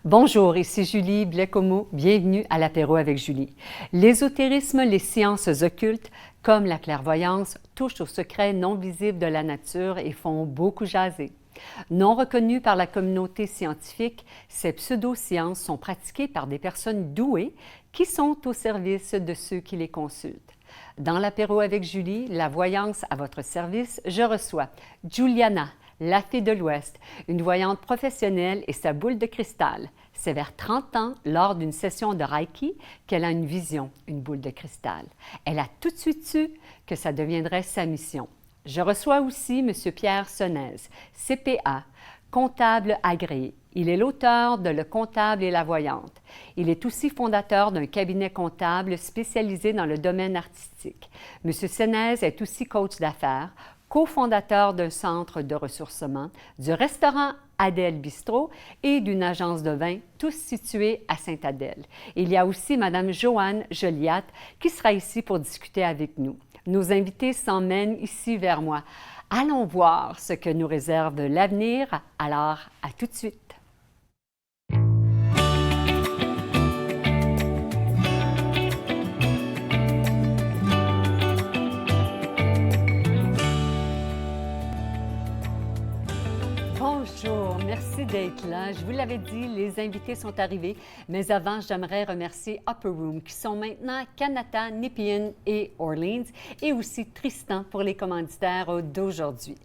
Bonjour, ici Julie Blecomo. Bienvenue à l'apéro avec Julie. L'ésotérisme, les sciences occultes, comme la clairvoyance, touchent aux secrets non visibles de la nature et font beaucoup jaser. Non reconnues par la communauté scientifique, ces pseudosciences sont pratiquées par des personnes douées qui sont au service de ceux qui les consultent. Dans l'apéro avec Julie, la voyance à votre service, je reçois Juliana, la fée de l'Ouest, une voyante professionnelle et sa boule de cristal. C'est vers 30 ans, lors d'une session de Reiki, qu'elle a une vision, une boule de cristal. Elle a tout de suite su que ça deviendrait sa mission. Je reçois aussi M. Pierre Senez, CPA, comptable agréé. Il est l'auteur de Le comptable et la voyante. Il est aussi fondateur d'un cabinet comptable spécialisé dans le domaine artistique. M. Senez est aussi coach d'affaires, cofondateur d'un centre de ressourcement, du restaurant Adèle Bistrot et d'une agence de vin, tous situés à Sainte-Adèle. Il y a aussi Mme Joanne Joliat qui sera ici pour discuter avec nous. Nos invités s'emmènent ici vers moi. Allons voir ce que nous réserve l'avenir. Alors, à tout de suite. Bonjour, merci d'être là. Je vous l'avais dit, les invités sont arrivés, mais avant, j'aimerais remercier Upper Room, qui sont maintenant Kanata, Nepean et Orleans, et aussi Tristan pour les commanditaires d'aujourd'hui.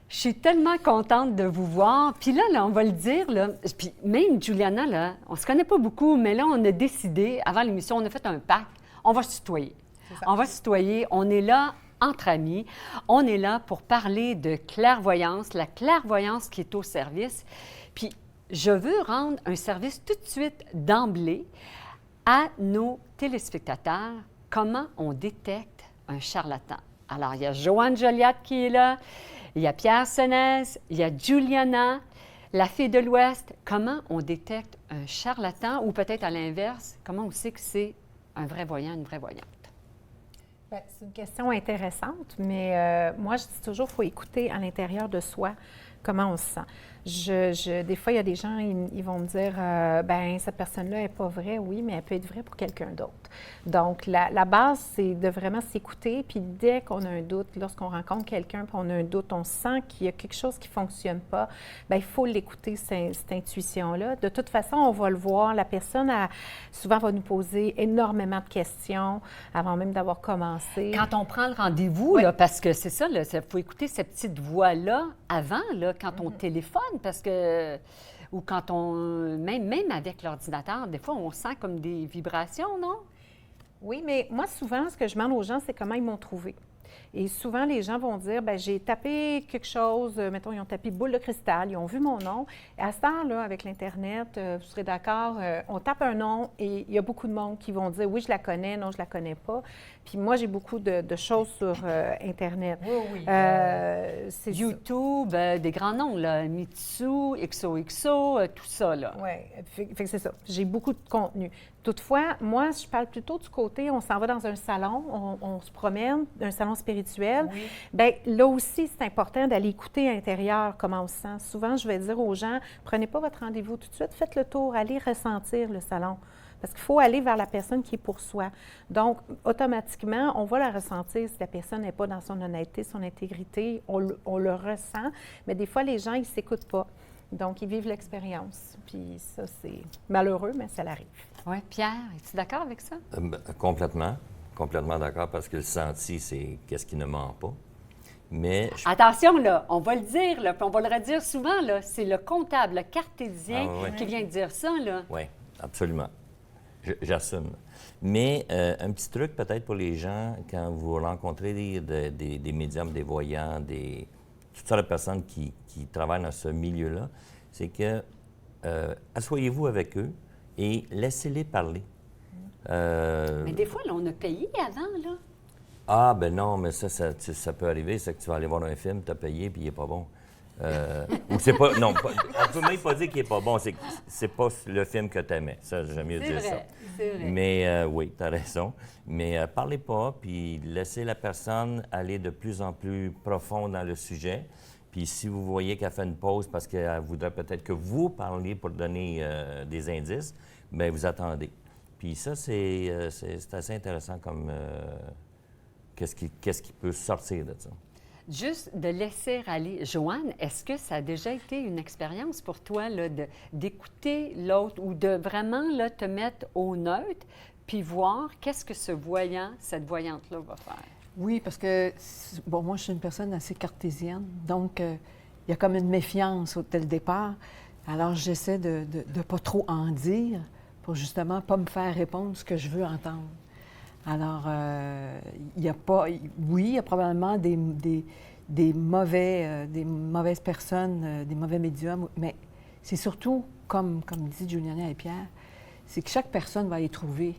Je suis tellement contente de vous voir. Puis là, on va le dire, là, puis même Juliana, là, on se connaît pas beaucoup, mais là, on a décidé, avant l'émission, on a fait un pacte, on va se tutoyer. On va se tutoyer, on est là entre amis. On est là pour parler de clairvoyance, la clairvoyance qui est au service. Puis, je veux rendre un service tout de suite d'emblée à nos téléspectateurs, comment on détecte un charlatan. Alors, il y a Joanne Joliat qui est là, il y a Pierre Senez, il y a Juliana, la fée de l'Ouest. Comment on détecte un charlatan ou peut-être à l'inverse, comment on sait que c'est un vrai voyant, une vraie voyante? Bien, c'est une question intéressante, mais moi, je dis toujours qu'il faut écouter à l'intérieur de soi comment on se sent. Des fois, il y a des gens, ils vont me dire, ben cette personne-là n'est pas vraie, oui, mais elle peut être vraie pour quelqu'un d'autre. Donc, la base, c'est de vraiment s'écouter, puis dès qu'on a un doute, lorsqu'on rencontre quelqu'un, puis on a un doute, on sent qu'il y a quelque chose qui ne fonctionne pas, bien, il faut l'écouter, cette intuition-là. De toute façon, on va le voir, la personne, souvent, va nous poser énormément de questions avant même d'avoir commencé. Quand on prend le rendez-vous, Oui. là, parce que c'est ça, il faut écouter cette petite voix-là avant, là, quand on téléphone, parce que, ou quand on, même avec l'ordinateur, des fois, on sent comme des vibrations, non? Oui, mais moi, souvent, ce que je demande aux gens, c'est comment ils m'ont trouvé. Et souvent, les gens vont dire, bien, j'ai tapé quelque chose, mettons, ils ont tapé boule de cristal, ils ont vu mon nom. Et à ce temps-là, avec l'Internet, vous serez d'accord, on tape un nom et il y a beaucoup de monde qui vont dire, oui, je la connais, non, je la connais pas. Puis moi, j'ai beaucoup de choses sur Internet. Oui. C'est YouTube, des grands noms, là, Mitsu, XOXO, tout ça, là. Oui, fait que c'est ça. J'ai beaucoup de contenu. Toutefois, moi, je parle plutôt du côté, on s'en va dans un salon, on se promène, un salon spirituel. Oui. Bien, là aussi, c'est important d'aller écouter à l'intérieur comment on se sent. Souvent, je vais dire aux gens, prenez pas votre rendez-vous tout de suite, faites le tour, allez ressentir le salon. Parce qu'il faut aller vers la personne qui est pour soi. Donc, automatiquement, on va la ressentir si la personne n'est pas dans son honnêteté, son intégrité. On le ressent, mais des fois, les gens, ils ne s'écoutent pas. Donc, ils vivent l'expérience. Puis ça, c'est malheureux, mais ça l'arrive. Oui, Pierre, es-tu d'accord avec ça? Complètement d'accord, parce que le senti, c'est qu'est-ce qui ne ment pas. Mais Attention, là, on va le dire, là, puis on va le redire souvent, là, c'est le comptable, le cartésien Ah, oui. qui vient de dire ça, là. oui, absolument. J'assume. Mais un petit truc peut-être pour les gens, quand vous rencontrez des médiums, des voyants, toutes sortes de personnes qui travaillent dans ce milieu-là, c'est que asseyez-vous avec eux et laissez-les parler. Mais des fois, là, on a payé avant, là. Ah, ben non, mais ça peut arriver, c'est que tu vas aller voir un film, tu as payé, puis il n'est pas bon. Ou c'est pas. Non, on ne peut même pas dire qu'il n'est pas bon, c'est pas le film que tu aimais. Ça, j'aime mieux dire ça. C'est vrai. Mais oui, tu as raison. Mais parlez pas, puis laissez la personne aller de plus en plus profond dans le sujet. Puis Puis si vous voyez qu'elle fait une pause parce qu'elle voudrait peut-être que vous parliez pour donner des indices, bien, vous attendez. Puis ça, c'est assez intéressant comme qu'est-ce qui peut sortir de ça. Juste de laisser aller. Joanne, est-ce que ça a déjà été une expérience pour toi là, d'écouter l'autre ou de vraiment là, te mettre au neutre puis voir qu'est-ce que ce voyant, cette voyante-là va faire? Oui, parce que, bon, moi, je suis une personne assez cartésienne, donc il y a comme une méfiance dès le départ. Alors, j'essaie de ne pas trop en dire pour justement pas me faire répondre ce que je veux entendre. Alors, il n'y a pas... Oui, il y a probablement des mauvaises personnes, des mauvais médiums, mais c'est surtout, comme dit Juliana et Pierre, c'est que chaque personne va y trouver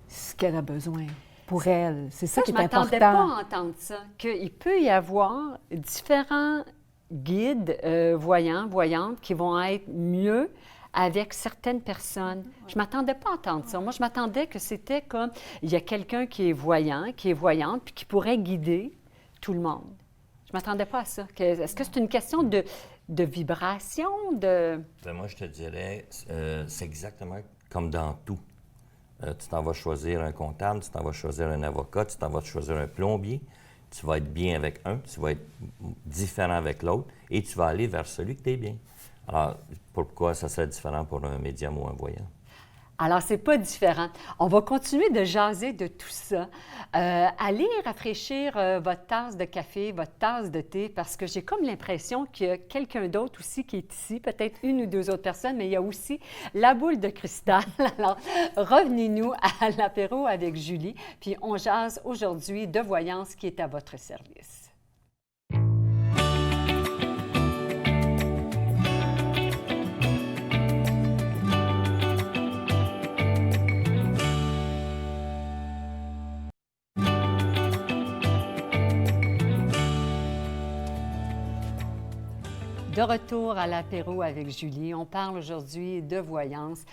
ce qu'elle a besoin pour elle. C'est ça qui est important. Je ne m'attendais pas à entendre ça, qu'il peut y avoir différents guides, voyants, voyantes, qui vont être mieux avec certaines personnes. Je ne m'attendais pas à entendre ça. Moi, je m'attendais que c'était comme, il y a quelqu'un qui est voyant, qui est voyante, puis qui pourrait guider tout le monde. Je ne m'attendais pas à ça. Est-ce que c'est une question de vibration, de... Bien, moi, je te dirais, c'est exactement comme dans tout. Tu t'en vas choisir un comptable, tu t'en vas choisir un avocat, tu t'en vas choisir un plombier. Tu vas être bien avec un, tu vas être différent avec l'autre, et tu vas aller vers celui que tu es bien. Alors, pourquoi ça serait différent pour un médium ou un voyant? Alors, c'est pas différent. On va continuer de jaser de tout ça. Allez rafraîchir votre tasse de café, votre tasse de thé, parce que j'ai comme l'impression qu'il y a quelqu'un d'autre aussi qui est ici, peut-être une ou deux autres personnes, mais il y a aussi la boule de cristal. Alors, revenez-nous à l'apéro avec Julie, puis on jase aujourd'hui de voyance qui est à votre service. De retour à l'apéro avec Julie, on parle aujourd'hui de voyance.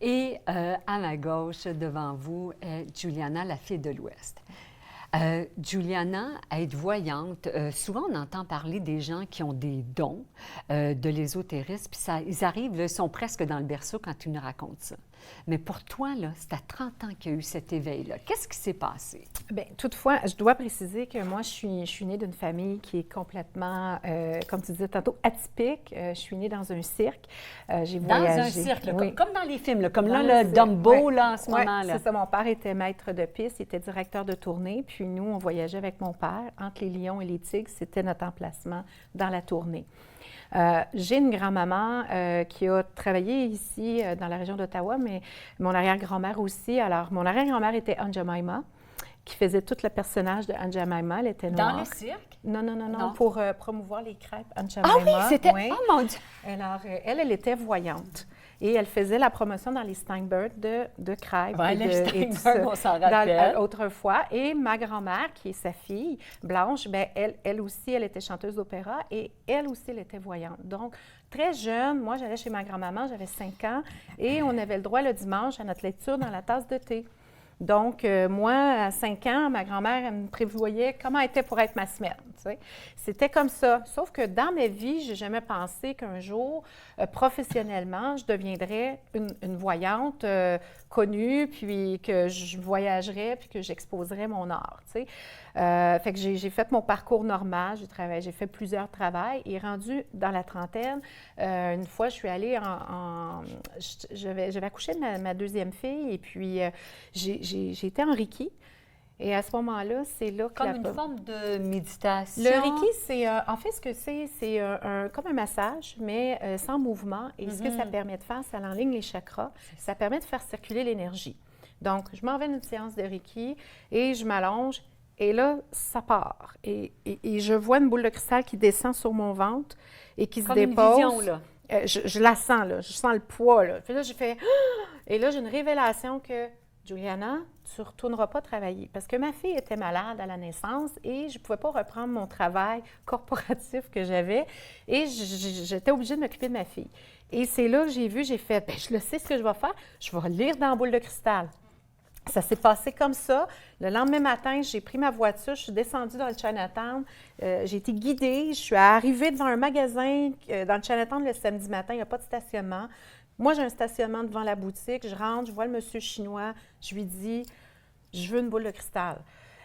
Et à ma gauche, devant vous, Juliana, la fille de l'Ouest. Juliana, être voyante, souvent on entend parler des gens qui ont des dons de l'ésotérisme, puis ils arrivent, là, ils sont presque dans le berceau quand ils nous racontent ça. Mais pour toi, là, c'est à 30 ans qu'il y a eu cet éveil-là. Qu'est-ce qui s'est passé? Bien, toutefois, je dois préciser que moi, je suis née d'une famille qui est complètement, comme tu disais tantôt, atypique. Je suis née dans un cirque. J'ai voyagé. Dans un cirque, là, oui. comme dans les films, là, comme Dans là, le Dumbo, ouais. là, en ce ouais, moment-là. C'est ça. Mon père était maître de piste, il était directeur de tournée. Puis nous, on voyageait avec mon père. Entre les lions et les tigres, c'était notre emplacement dans la tournée. J'ai une grand-maman qui a travaillé ici dans la région d'Ottawa, mais mon arrière-grand-mère aussi. Alors, mon arrière-grand-mère était Aunt Jemima, qui faisait tout le personnage de Aunt Jemima. Elle était noire. Dans le cirque? Non, pour promouvoir les crêpes Aunt Jemima. Ah oui, c'était... Oui. Oh mon Dieu! Alors, elle était voyante. Et elle faisait la promotion dans les Steinberg de crêpes. Ouais, les Steinberg, on s'en rappelle. Autrefois. Et ma grand-mère, qui est sa fille, Blanche, bien, elle aussi, elle était chanteuse d'opéra et elle aussi, elle était voyante. Donc, très jeune, moi, j'allais chez ma grand-maman, j'avais 5 ans, et on avait le droit le dimanche à notre lecture dans la tasse de thé. Donc, moi, à 5 ans, ma grand-mère, elle me prévoyait comment elle était pour être ma semaine. Tu sais. C'était comme ça. Sauf que dans ma vie, je n'ai jamais pensé qu'un jour, professionnellement, je deviendrais une voyante connue, puis que je voyagerais, puis que j'exposerais mon art. Tu sais. Fait que j'ai fait mon parcours normal, j'ai fait plusieurs travails, et rendu dans la trentaine, une fois, je suis allée j'avais accouché de ma deuxième fille, et puis j'ai été en Reiki. Et à ce moment-là, c'est là que... Comme une forme de méditation. Le Reiki, c'est... en fait, ce que c'est comme un massage, mais sans mouvement. Et ce que ça permet de faire, ça enligne les chakras. Ça permet de faire circuler l'énergie. Donc, je m'en vais d'une séance de Reiki et je m'allonge. Et là, ça part. Et je vois une boule de cristal qui descend sur mon ventre et qui se dépose. Comme une vision, là. Je la sens, là. Je sens le poids, là. Puis là, j'ai fait... Et là, j'ai une révélation que... Juliana, tu ne retourneras pas travailler. Parce que ma fille était malade à la naissance et je ne pouvais pas reprendre mon travail corporatif que j'avais. Et j'étais obligée de m'occuper de ma fille. Et c'est là que j'ai fait, bien, je le sais ce que je vais faire, je vais lire dans la boule de cristal. Ça s'est passé comme ça. Le lendemain matin, j'ai pris ma voiture, je suis descendue dans le Chinatown. J'ai été guidée. Je suis arrivée devant un magasin dans le Chinatown le samedi matin. Il n'y a pas de stationnement. Moi, j'ai un stationnement devant la boutique. Je rentre, je vois le monsieur chinois. Je lui dis, je veux une boule de cristal.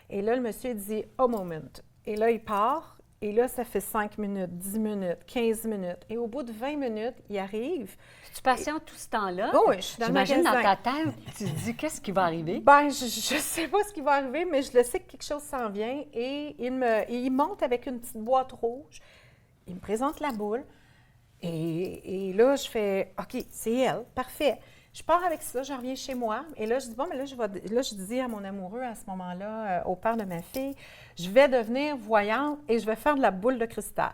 Et là, le monsieur dit, a moment. Et là, il part. Et là, ça fait 5 minutes, 10 minutes, 15 minutes. Et au bout de 20 minutes, il arrive. Tu patientes tout ce temps-là? Oh oui, je suis dans le J'imagine magasin. dans ta tête, tu te dis qu'est-ce qui va arriver? Ben, je ne sais pas ce qui va arriver, mais je le sais que quelque chose s'en vient. Et il monte avec une petite boîte rouge. Il me présente la boule. Et là, je fais, OK, c'est elle, parfait. Je pars avec ça, je reviens chez moi. Et là, je dis, bon, mais là, je dis à mon amoureux à ce moment-là, au père de ma fille, je vais devenir voyante et je vais faire de la boule de cristal.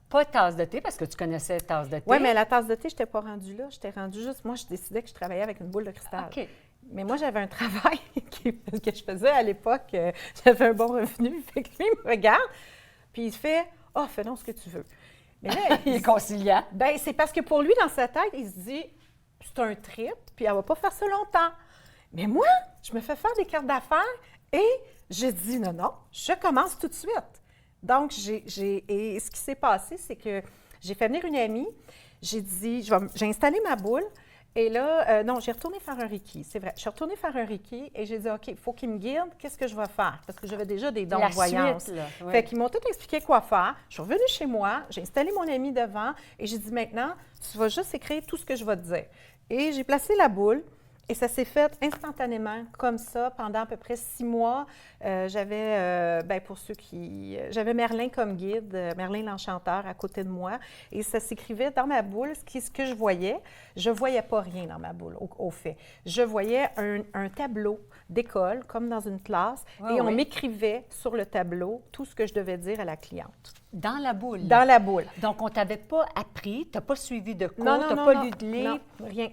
Pas tasse de thé, parce que tu connaissais tasse de thé. Oui, mais la tasse de thé, je n'étais pas rendue là. J'étais rendue juste, moi, je décidais que je travaillais avec une boule de cristal. OK. Mais moi, j'avais un travail que je faisais à l'époque. J'avais un bon revenu. Fait que lui, il me regarde, puis il fait, « Ah, fais donc ce que tu veux. » Mais là, Il est conciliant. ben, c'est parce que pour lui, dans sa tête, il se dit, c'est un trip, puis elle va pas faire ça longtemps. Mais moi, je me fais faire des cartes d'affaires et je dis non, non, je commence tout de suite. Donc, et ce qui s'est passé, c'est que j'ai fait venir une amie, j'ai dit, j'ai installé ma boule et là, non, j'ai retourné faire un Reiki, c'est vrai. Je suis retournée faire un Reiki et j'ai dit, OK, il faut qu'il me guide, qu'est-ce que je vais faire? Parce que j'avais déjà des dons de voyance. Suite, là, oui. Fait qu'ils m'ont tout expliqué quoi faire. Je suis revenue chez moi, j'ai installé mon ami devant et j'ai dit, maintenant, tu vas juste écrire tout ce que je vais te dire. Et j'ai placé la boule et ça s'est fait instantanément comme ça pendant à peu près 6 mois. Pour ceux qui... J'avais Merlin comme guide, Merlin l'enchanteur à côté de moi et ça s'écrivait dans ma boule, ce que je voyais. Je ne voyais pas rien dans ma boule, au fait. Je voyais un tableau d'école, comme dans une classe, et on m'écrivait sur le tableau tout ce que je devais dire à la cliente. Dans la boule? Dans la boule. Donc, on ne t'avait pas appris, tu n'as pas suivi de cours, tu Non, n'as pas lu de livre? non, rien.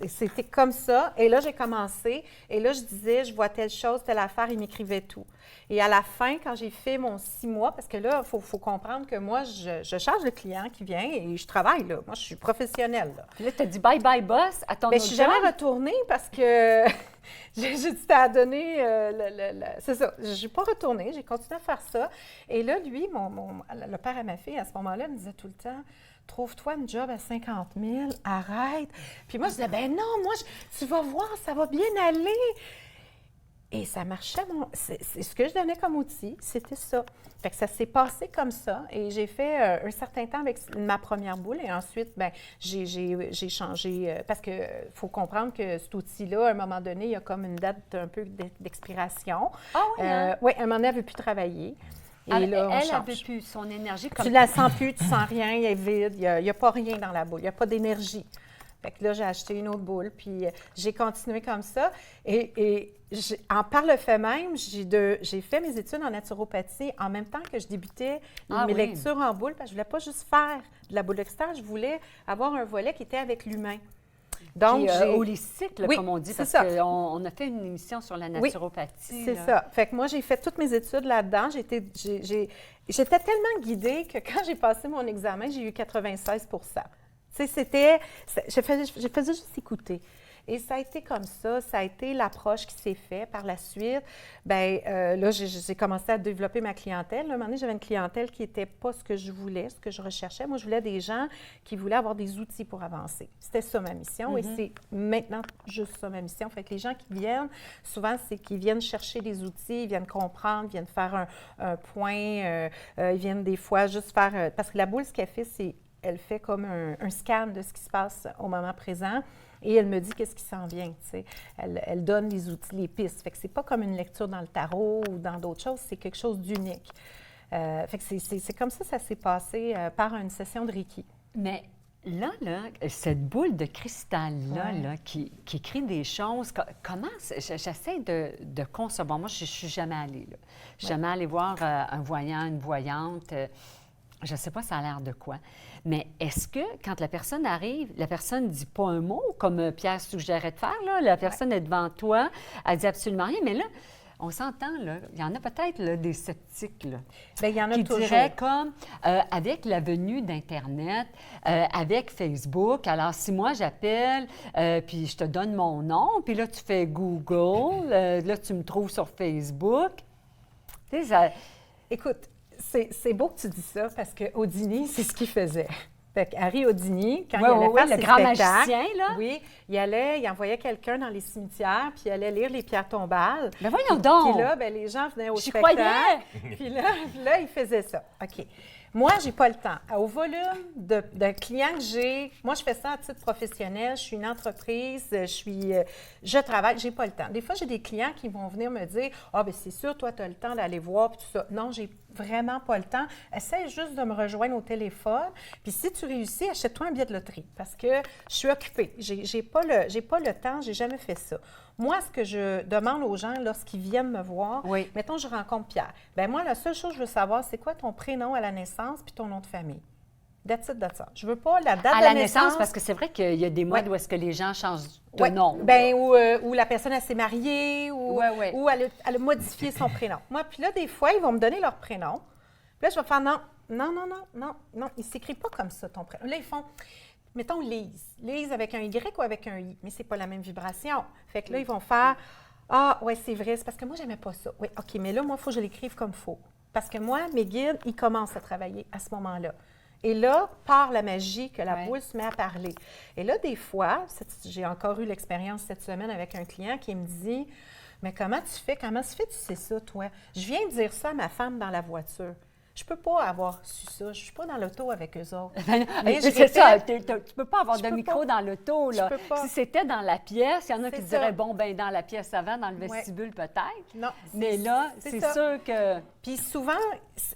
C'était comme ça. Et là, j'ai commencé. Et là, je disais, je vois telle chose, telle affaire. Il m'écrivait tout. Et à la fin, quand j'ai fait mon 6 mois, parce que là, il faut comprendre que moi, je charge le client qui vient et je travaille, là. Moi, je suis professionnelle, là. Puis là, tu as dit bye-bye, boss, à ton Bien, autre je suis jamais job. retournée parce que j'ai dit à donner c'est ça. Je ne suis pas retournée. J'ai continué à faire ça. Et là, lui, le père à ma fille, à ce moment-là, me disait tout le temps, trouve-toi une job à 50 000, arrête. Puis moi, je disais, ben non, moi, tu vas voir, ça va bien aller. Et ça marchait. C'est ce que je donnais comme outil, c'était ça. Fait que ça s'est passé comme ça. Et j'ai fait un certain temps avec ma première boule. Et ensuite, bien, j'ai changé. Parce qu'il faut comprendre que cet outil-là, à un moment donné, il y a comme une date un peu d'expiration. Ah oui, hein? Oui, à un moment donné, elle ne veut plus travailler. Et Elle là, on avait change. plus son énergie comme... Tu ne la sens plus, tu ne sens rien, il est vide, il n'y a pas rien dans la boule, il n'y a pas d'énergie. Fait que là, j'ai acheté une autre boule, puis j'ai continué comme ça. Et par le fait même, j'ai fait mes études en naturopathie en même temps que je débutais mes lectures en boule, parce que je ne voulais pas juste faire de la boule de cristal, je voulais avoir un volet qui était avec l'humain. Donc, holistique, là, oui, comme on dit, parce ça. qu'on a fait une émission sur la naturopathie. Oui, c'est ça. Fait que moi, j'ai fait toutes mes études là-dedans. J'étais tellement guidée que quand j'ai passé mon examen, j'ai eu 96 %. Tu sais, je faisais juste écouter. Et ça a été comme ça a été l'approche qui s'est faite. Par la suite, là, j'ai commencé à développer ma clientèle. À un moment donné, j'avais une clientèle qui n'était pas ce que je voulais, ce que je recherchais. Moi, je voulais des gens qui voulaient avoir des outils pour avancer. C'était ça ma mission et c'est maintenant juste ça ma mission. Fait que les gens qui viennent, souvent, c'est qu'ils viennent chercher des outils, ils viennent comprendre, ils viennent faire un point, ils viennent des fois juste faire... parce que la boule, ce qu'elle fait, c'est elle fait comme un scan de ce qui se passe au moment présent et elle me dit qu'est-ce qui s'en vient, tu sais. Elle donne les outils, les pistes. Fait que c'est pas comme une lecture dans le tarot ou dans d'autres choses, c'est quelque chose d'unique. Fait que c'est comme ça s'est passé par une session de Reiki. Mais là, cette boule de cristal-là, là, qui écrit des choses, comment... J'essaie de concevoir. Moi, je ne suis jamais allée, là. Je suis jamais allée voir un voyant, une voyante. Je ne sais pas ça a l'air de quoi. Mais est-ce que, quand la personne arrive, la personne ne dit pas un mot, comme Pierre suggérait de faire, là, la personne est devant toi, elle dit absolument rien, mais là, on s'entend, là, il y en a peut-être là, des sceptiques là, Bien, il y en a qui toujours. diraient comme, avec la venue d'Internet, avec Facebook, alors si moi j'appelle, puis je te donne mon nom, puis là tu fais Google, là tu me trouves sur Facebook, tu sais, ça... Écoute, c'est beau que tu dis ça parce qu'Houdini, c'est ce qu'il faisait. Fait qu'Harry Houdini, quand il allait faire le ses grand spectacles, magicien, là. oui, il envoyait quelqu'un dans les cimetières, puis il allait lire les pierres tombales. Ben voyons donc! Puis là, ben, les gens venaient au J'y spectacle. croyais! Puis là, il faisait ça. OK. Moi, j'ai pas le temps. Au volume de clients que j'ai, moi, je fais ça à titre professionnel. Je suis une entreprise, je travaille, j'ai pas le temps. Des fois, j'ai des clients qui vont venir me dire « Ah, bien, c'est sûr, toi, tu as le temps d'aller voir, puis tout ça. » Non, j'ai vraiment pas le temps. Essaye juste de me rejoindre au téléphone. Puis si tu réussis, achète-toi un billet de loterie parce que je suis occupée. J'ai pas le temps, j'ai jamais fait ça. Moi, ce que je demande aux gens lorsqu'ils viennent me voir, Oui. mettons, je rencontre Pierre. Bien, moi, la seule chose que je veux savoir, c'est quoi ton prénom à la naissance puis ton nom de famille. That's it, that's all. Je veux pas la date À de la naissance. naissance, parce que c'est vrai qu'il y a des modes Ouais. où est-ce que les gens changent de Ouais. nom. Ben, ou la personne, elle s'est mariée, ou elle a modifié son prénom. Moi, puis là, des fois, ils vont me donner leur prénom. Puis là, je vais faire non, il ne s'écrit pas comme ça, ton prénom. Là, ils font, mettons, Lise. Lise avec un Y ou avec un I, mais c'est pas la même vibration. Fait que là, ils vont faire, ah, ouais, c'est vrai, c'est parce que moi, j'aimais pas ça. Oui, OK, mais là, moi, il faut que je l'écrive comme faux. Parce que moi, mes guides, ils commencent à travailler à ce moment-là. Et là, part la magie que la boule se met à parler. Et là, des fois, j'ai encore eu l'expérience cette semaine avec un client qui me dit, mais comment tu fais, tu sais ça, toi? Je viens de dire ça à ma femme dans la voiture. Je peux pas avoir su ça. Je ne suis pas dans l'auto avec eux autres. Mais c'est ça, tu ne peux pas avoir de micro dans l'auto. Je peux pas. Si c'était dans la pièce, il y en a qui C'est diraient, ça. bon, ben dans la pièce avant, dans le vestibule peut-être. Non, Mais là, c'est ça. sûr que... Puis souvent,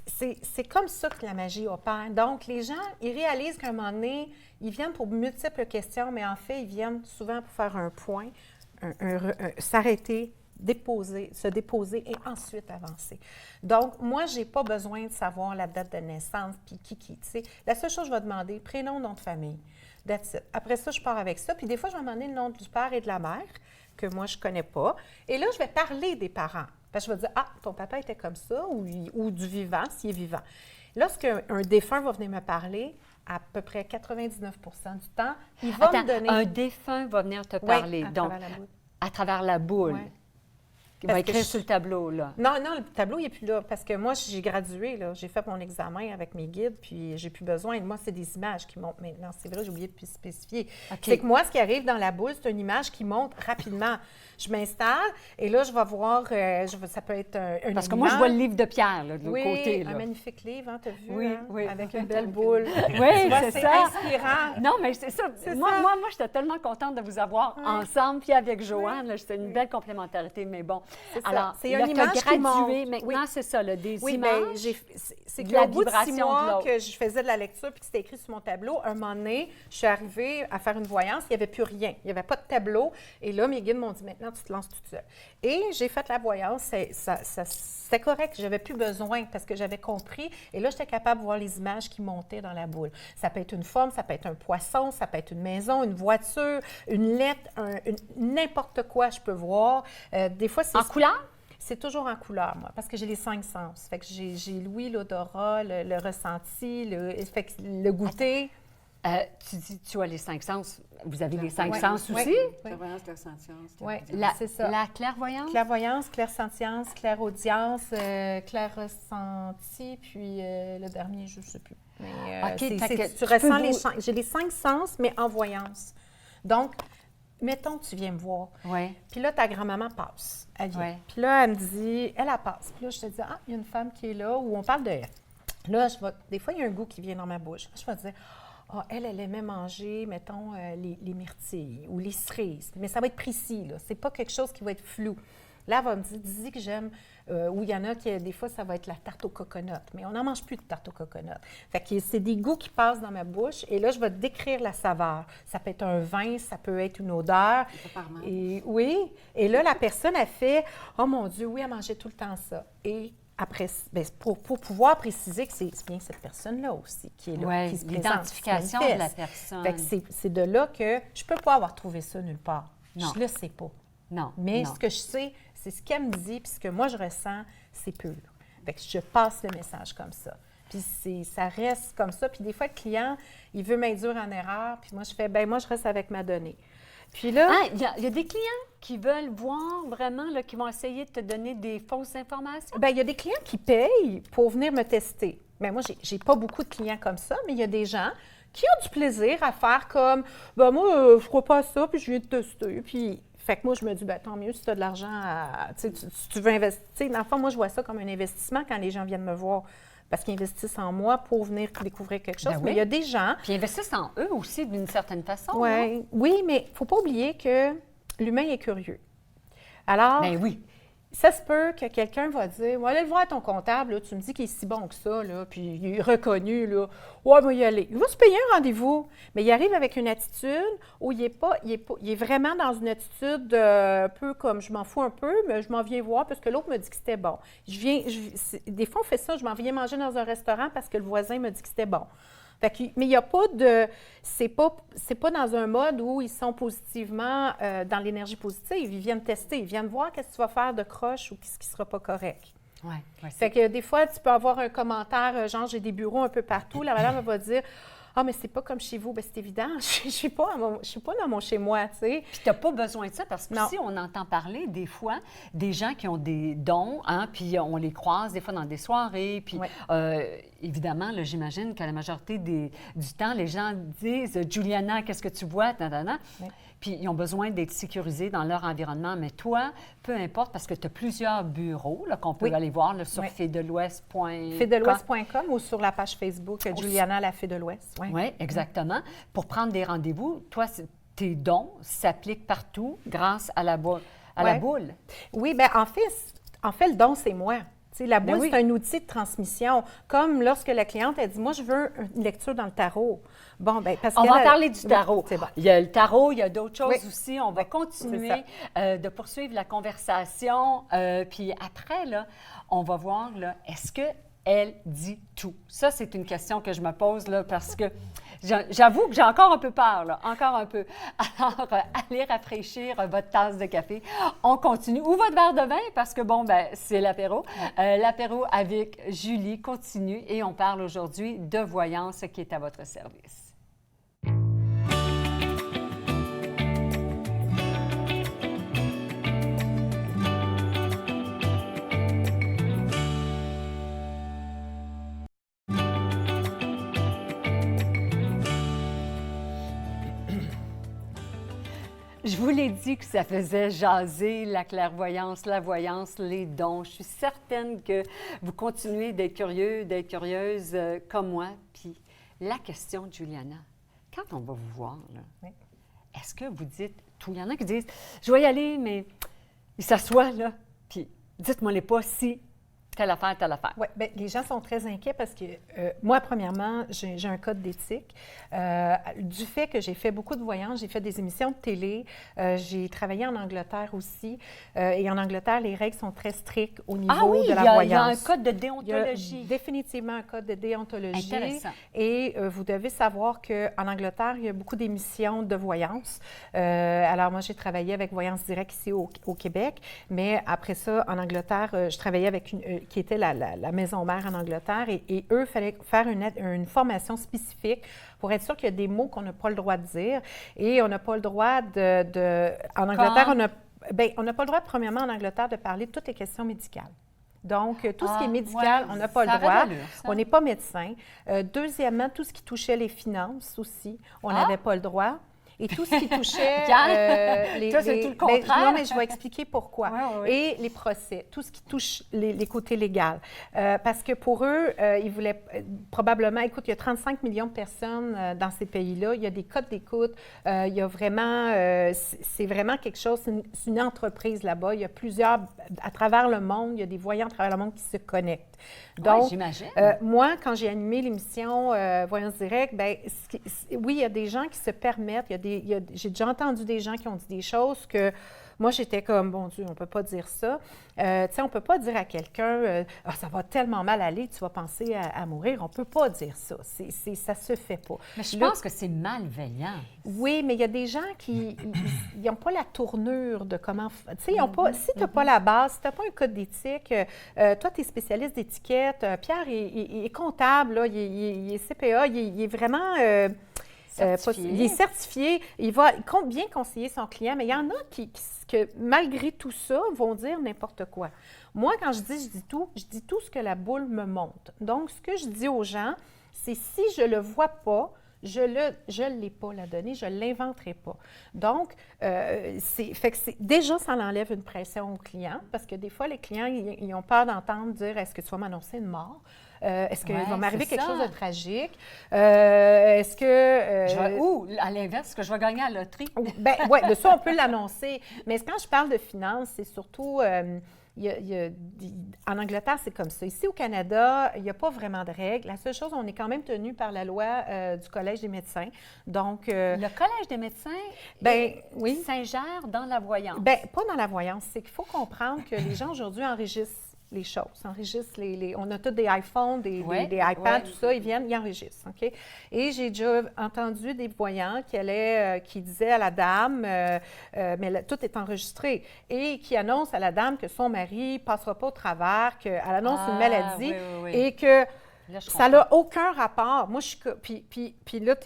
c'est comme ça que la magie opère. Donc, les gens, ils réalisent qu'à un moment donné, ils viennent pour multiples questions, mais en fait, ils viennent souvent pour faire un point, s'arrêter, se déposer et ensuite avancer. Donc, moi, je n'ai pas besoin de savoir la date de naissance, puis qui, tu sais. La seule chose que je vais demander, prénom, nom de famille. That's it. Après ça, je pars avec ça. Puis des fois, je vais demander le nom du père et de la mère, que moi, je ne connais pas. Et là, je vais parler des parents. Parce que je vais dire, ah, ton papa était comme ça, ou du vivant, s'il est vivant. Lorsqu'un défunt va venir me parler, à peu près 99 du temps, il va me donner... un défunt va venir te parler, donc, à travers la boule. Ouais. Il va écrire sur le tableau, là. Non, le tableau, il n'est plus là. Parce que moi, j'ai gradué, là. J'ai fait mon examen avec mes guides, puis j'ai plus besoin. Moi, c'est des images qui montent maintenant. C'est vrai, j'ai oublié de spécifier. Okay. C'est que moi, ce qui arrive dans la boule, c'est une image qui monte rapidement. Je m'installe et là, je vais voir, ça peut être un Parce que moi, je vois le livre de Pierre, là, de l'autre côté. Oui, un magnifique livre, hein, tu as vu, oui, hein? Oui. Avec une belle boule. Oui, c'est ça. Inspirant. Non, mais c'est ça. Moi, j'étais tellement contente de vous avoir ensemble, puis avec Joanne, c'était une belle complémentarité, mais bon. Alors, c'est là, une image gradué, qui monte. maintenant, c'est ça, là, des oui, images. C'est de qu'au la bout de 6 vibration mois de que je faisais de la lecture puis que c'était écrit sur mon tableau, un moment donné, je suis arrivée à faire une voyance, il n'y avait plus rien. Il n'y avait pas de tableau. Et là, mes guides m'ont dit, maintenant, tu te lances toute seule. Et j'ai fait la voyance. C'était correct. Je n'avais plus besoin parce que j'avais compris. Et là, j'étais capable de voir les images qui montaient dans la boule. Ça peut être une forme, ça peut être un poisson, ça peut être une maison, une voiture, une lettre, n'importe quoi je peux voir. Des fois, c'est... En couleur? C'est toujours en couleur, moi, parce que j'ai les 5 sens. Fait que j'ai l'ouïe, l'odorat, le ressenti, le goûter. Tu dis, tu as les 5 sens. Vous avez les 5 Ouais. sens aussi? Oui. Clairvoyance, clairsentience. Oui, C'est ça. La clairvoyance? Clairvoyance, clairsentience, clairaudience, clair-ressenti, puis le dernier, je ne sais plus. Mais, OK, tu ressens les champs. J'ai les 5 sens, mais en voyance. Donc, mettons que tu viens me voir. Oui. Puis là, ta grand-maman passe. Elle vient. Ouais. Puis là, elle me dit, elle passe. Puis là, je te dis, ah, il y a une femme qui est là, ou on parle de elle. Là, des fois, il y a un goût qui vient dans ma bouche. Je vais dire, ah, elle aimait manger, mettons, les myrtilles ou les cerises. Mais ça va être précis, là. C'est pas quelque chose qui va être flou. Là, elle va me dire, dis que j'aime, ou il y en a qui, des fois, ça va être la tarte au coconut. Mais on n'en mange plus de tarte au coconut. Fait que c'est des goûts qui passent dans ma bouche. Et là, je vais décrire la saveur. Ça peut être un vin, ça peut être une odeur. Et oui. Et là, la personne, elle fait, oh mon Dieu, oui, elle mangeait tout le temps ça. Et après, bien, pour pouvoir préciser que c'est bien cette personne-là aussi qui est là, qui se présente. L'identification de la personne. Fait que c'est de là que je ne peux pas avoir trouvé ça nulle part. Non. Je ne le sais pas. Non. Mais non. ce que je sais, c'est ce qu'elle me dit, puis ce que moi je ressens, c'est pur. Fait que je passe le message comme ça. Puis ça reste comme ça. Puis des fois, le client, il veut m'induire en erreur, puis moi, je fais, bien, moi, je reste avec ma donnée. Puis là... Ah, il y a des clients qui veulent voir vraiment, là, qui vont essayer de te donner des fausses informations? Bien, il y a des clients qui payent pour venir me tester. Bien, moi, j'ai pas beaucoup de clients comme ça, mais il y a des gens qui ont du plaisir à faire comme, ben moi, je crois pas à ça, puis je viens de tester. Puis, fait que moi, je me dis, ben tant mieux si tu as de l'argent, si tu veux investir. Dans le fond, moi, je vois ça comme un investissement quand les gens viennent me voir. Parce qu'ils investissent en moi pour venir découvrir quelque chose. Ben oui. Mais il y a des gens... Puis ils investissent en eux aussi, d'une certaine façon. Ouais, non? oui, mais il ne faut pas oublier que l'humain est curieux. Alors, Ben oui. ça se peut que quelqu'un va dire, ouais, allez le voir ton comptable, là, tu me dis qu'il est si bon que ça, là, puis il est reconnu, là. Ouais, moi, y aller. Il va se payer un rendez-vous, mais il arrive avec une attitude où il est vraiment dans une attitude un peu comme je m'en fous un peu, mais je m'en viens voir parce que l'autre me dit que c'était bon. Des fois, on fait ça, je m'en viens manger dans un restaurant parce que le voisin me dit que c'était bon. Fait que, mais il n'y a pas de... C'est pas dans un mode où ils sont positivement dans l'énergie positive. Ils viennent tester, ils viennent voir qu'est-ce que tu vas faire de croche ou qu'est-ce qui ne sera pas correct. Ouais, Fait que des fois, tu peux avoir un commentaire, genre, j'ai des bureaux un peu partout. La madame elle va dire, ah, mais c'est pas comme chez vous. Bien, c'est évident, je suis pas dans mon chez-moi, tu sais. Puis tu n'as pas besoin de ça parce que Non. si on entend parler des fois des gens qui ont des dons, hein, puis on les croise des fois dans des soirées, puis Ouais. évidemment, là, j'imagine que la majorité du temps, les gens disent « Juliana, qu'est-ce que tu vois? » Ouais. Puis ils ont besoin d'être sécurisés dans leur environnement. Mais toi, peu importe, parce que tu as plusieurs bureaux là, qu'on peut Oui. aller voir là, sur Oui. fedelouest.com. Fedelouest.com ou sur la page Facebook Juliana la Fée de l'Ouest. Ouais. Oui, exactement. Pour prendre des rendez-vous, toi, tes dons s'appliquent partout grâce à la boule. La boule. Oui, bien, en fait, le don, c'est moi. Tu sais, la boule, oui. c'est un outil de transmission. Comme lorsque la cliente a dit, moi, je veux une lecture dans le tarot. Bon, bien, parce On qu'elle va a- parler du tarot. Oui, c'est bon. Il y a le tarot, il y a d'autres choses Oui. aussi. On va Oui, continuer c'est de poursuivre la conversation. Puis après, là, on va voir, là, est-ce qu'elle dit tout? Ça, c'est une question que je me pose, là, parce que j'avoue que j'ai encore un peu peur, là, encore un peu. Alors, allez rafraîchir votre tasse de café. On continue. Ou votre verre de vin, parce que, bon, ben c'est l'apéro. L'apéro avec Julie continue et on parle aujourd'hui de voyance qui est à votre service. Je vous l'ai dit que ça faisait jaser la clairvoyance, la voyance, les dons. Je suis certaine que vous continuez d'être curieux, d'être curieuse comme moi. Puis la question, Juliana, quand on va vous voir, là, Oui. est-ce que vous dites, il y en a qui disent, je vais y aller, mais ils s'assoient là, puis dites-moi les pas si telle affaire, telle affaire. Oui, bien, les gens sont très inquiets parce que moi, premièrement, j'ai un code d'éthique. Du fait que j'ai fait beaucoup de voyances, j'ai fait des émissions de télé, j'ai travaillé en Angleterre aussi. Et en Angleterre, les règles sont très strictes au niveau Ah oui, de la il y voyance. a un code de Il y a déontologie. définitivement un code de déontologie. Intéressant. Et vous devez savoir qu'en Angleterre, il y a beaucoup d'émissions de voyance. Alors, moi, j'ai travaillé avec Voyance Direct ici au Québec, mais après ça, en Angleterre, je travaillais avec qui était la maison mère en Angleterre, et eux, il fallait faire une formation spécifique pour être sûr qu'il y a des mots qu'on n'a pas le droit de dire. Et on n'a pas le droit En Angleterre, on n'a pas le droit, premièrement, en Angleterre, de parler de toutes les questions médicales. Donc, tout ce qui est médical, ouais, on n'a pas le ça aurait droit. d'allure, ça. On n'est pas médecin. Deuxièmement, tout ce qui touchait les finances aussi, on n'avait pas le droit. Et tout ce qui touchait... Toi, c'est tout le contraire. non, mais je vais expliquer pourquoi. Ouais. Et les procès, tout ce qui touche les côtés légaux. Parce que pour eux, ils voulaient probablement... Écoute, il y a 35 millions de personnes dans ces pays-là. Il y a des codes d'écoute. Il y a vraiment... c'est vraiment quelque chose... C'est une entreprise là-bas. Il y a plusieurs... À travers le monde, il y a des voyants à travers le monde qui se connectent. Donc, j'imagine. moi, quand j'ai animé l'émission Voyance Direct, bien, oui, il y a des gens qui se permettent, il y a j'ai déjà entendu des gens qui ont dit des choses que moi, j'étais comme, bon Dieu, on ne peut pas dire ça. Tu sais, on ne peut pas dire à quelqu'un, ah, ça va tellement mal aller, tu vas penser à mourir. On ne peut pas dire ça. Ça ne se fait pas. Mais je pense que c'est malveillant. Oui, mais il y a des gens qui n'ont pas la tournure de comment... Tu sais, ils ont pas... Si tu n'as pas la base, si tu n'as pas un code d'éthique, toi, tu es spécialiste d'étiquette, Pierre il est comptable, là, il est CPA, il est vraiment... il est certifié, il va bien conseiller son client, mais il y en a qui malgré tout ça, vont dire n'importe quoi. Moi, quand je dis tout ce que la boule me montre. Donc, ce que je dis aux gens, c'est si je ne le vois pas, je ne l'ai pas la donnée, je ne l'inventerai pas. Donc, déjà, ça enlève une pression aux clients, parce que des fois, les clients, ils ont peur d'entendre dire « Est-ce que tu vas m'annoncer une mort? Est-ce qu'il va m'arriver quelque chose de tragique? Est-ce que... ou, à l'inverse, est-ce que je vais gagner à la loterie? Bien, oui, de ça, on peut l'annoncer. Mais quand je parle de finances, c'est surtout... en Angleterre, c'est comme ça. Ici, au Canada, il n'y a pas vraiment de règles. La seule chose, on est quand même tenu par la loi du Collège des médecins. Donc, le Collège des médecins oui. s'ingère dans la voyance. Bien, pas dans la voyance. C'est qu'il faut comprendre que les gens, aujourd'hui, enregistrent les choses, enregistrent on a tous des iPhones, des iPads, tout ça, ils enregistrent, OK? Et j'ai déjà entendu des voyants qui disaient à la dame, mais tout est enregistré, et qui annoncent à la dame que son mari ne passera pas au travers, qu'elle annonce une maladie, et que ça n'a aucun rapport. Moi, je suis... Puis là,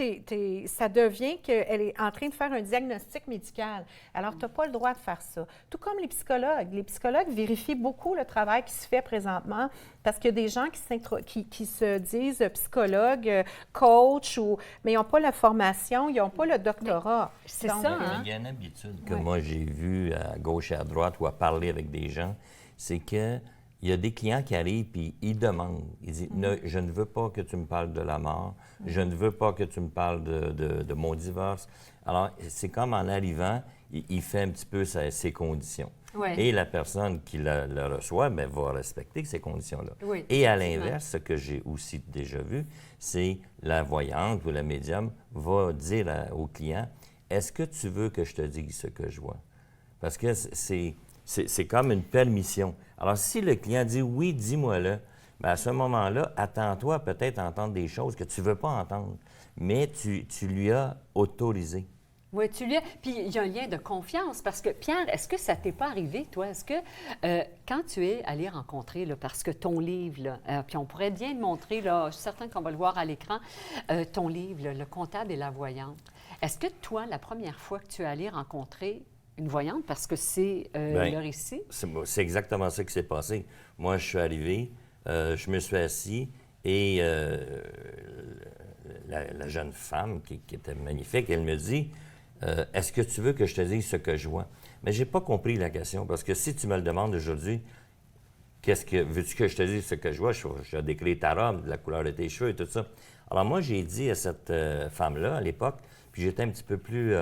ça devient qu'elle est en train de faire un diagnostic médical. Alors, tu n'as pas le droit de faire ça. Tout comme les psychologues. Les psychologues vérifient beaucoup le travail qui se fait présentement parce qu'il y a des gens qui se disent psychologues, coach, mais ils n'ont pas la formation, ils n'ont pas le doctorat. C'est ça, hein? Il y a une habitude que moi, j'ai vue à gauche et à droite ou à parler avec des gens, c'est que il y a des clients qui arrivent et ils demandent. Ils disent je ne veux pas que tu me parles de la mort. Je ne veux pas que tu me parles de mon divorce. Alors, c'est comme en arrivant, il fait un petit peu ses conditions. Ouais. Et la personne qui le reçoit va respecter ces conditions-là. Oui, et à l'inverse, ce que j'ai aussi déjà vu, c'est la voyante ou la médium va dire au client est-ce que tu veux que je te dise ce que je vois? Parce que c'est comme une permission. Alors, si le client dit « oui, dis-moi-le », bien à ce moment-là, attends-toi peut-être à entendre des choses que tu ne veux pas entendre, mais tu lui as autorisé. Oui, tu lui as... Puis il y a un lien de confiance, parce que, Pierre, est-ce que ça t'est pas arrivé, toi? Est-ce que, quand tu es allé rencontrer, là, parce que ton livre, là, puis on pourrait bien le montrer, là, je suis certaine qu'on va le voir à l'écran, ton livre, là, Le comptable et la voyante, est-ce que toi, la première fois que tu es allé rencontrer une voyante, parce que c'est le récit? C'est exactement ça qui s'est passé. Moi, je suis arrivé, je me suis assis et la jeune femme, qui était magnifique, elle me dit est-ce que tu veux que je te dise ce que je vois? Mais je n'ai pas compris la question, parce que si tu me le demandes aujourd'hui, veux-tu que je te dise ce que je vois? Je décris ta robe, la couleur de tes cheveux et tout ça. Alors moi, j'ai dit à cette femme-là, à l'époque, puis j'étais un petit peu plus...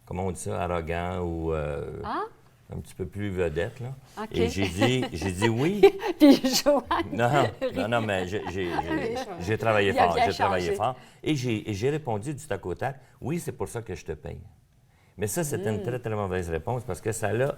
comment on dit ça, arrogant ou un petit peu plus vedette, là. Okay. Et j'ai dit oui. Puis Joanne... Non, mais j'ai travaillé fort, Et j'ai répondu du tac au tac, oui, c'est pour ça que je te paye. Mais ça, c'était une très, très mauvaise réponse parce que ça l'a...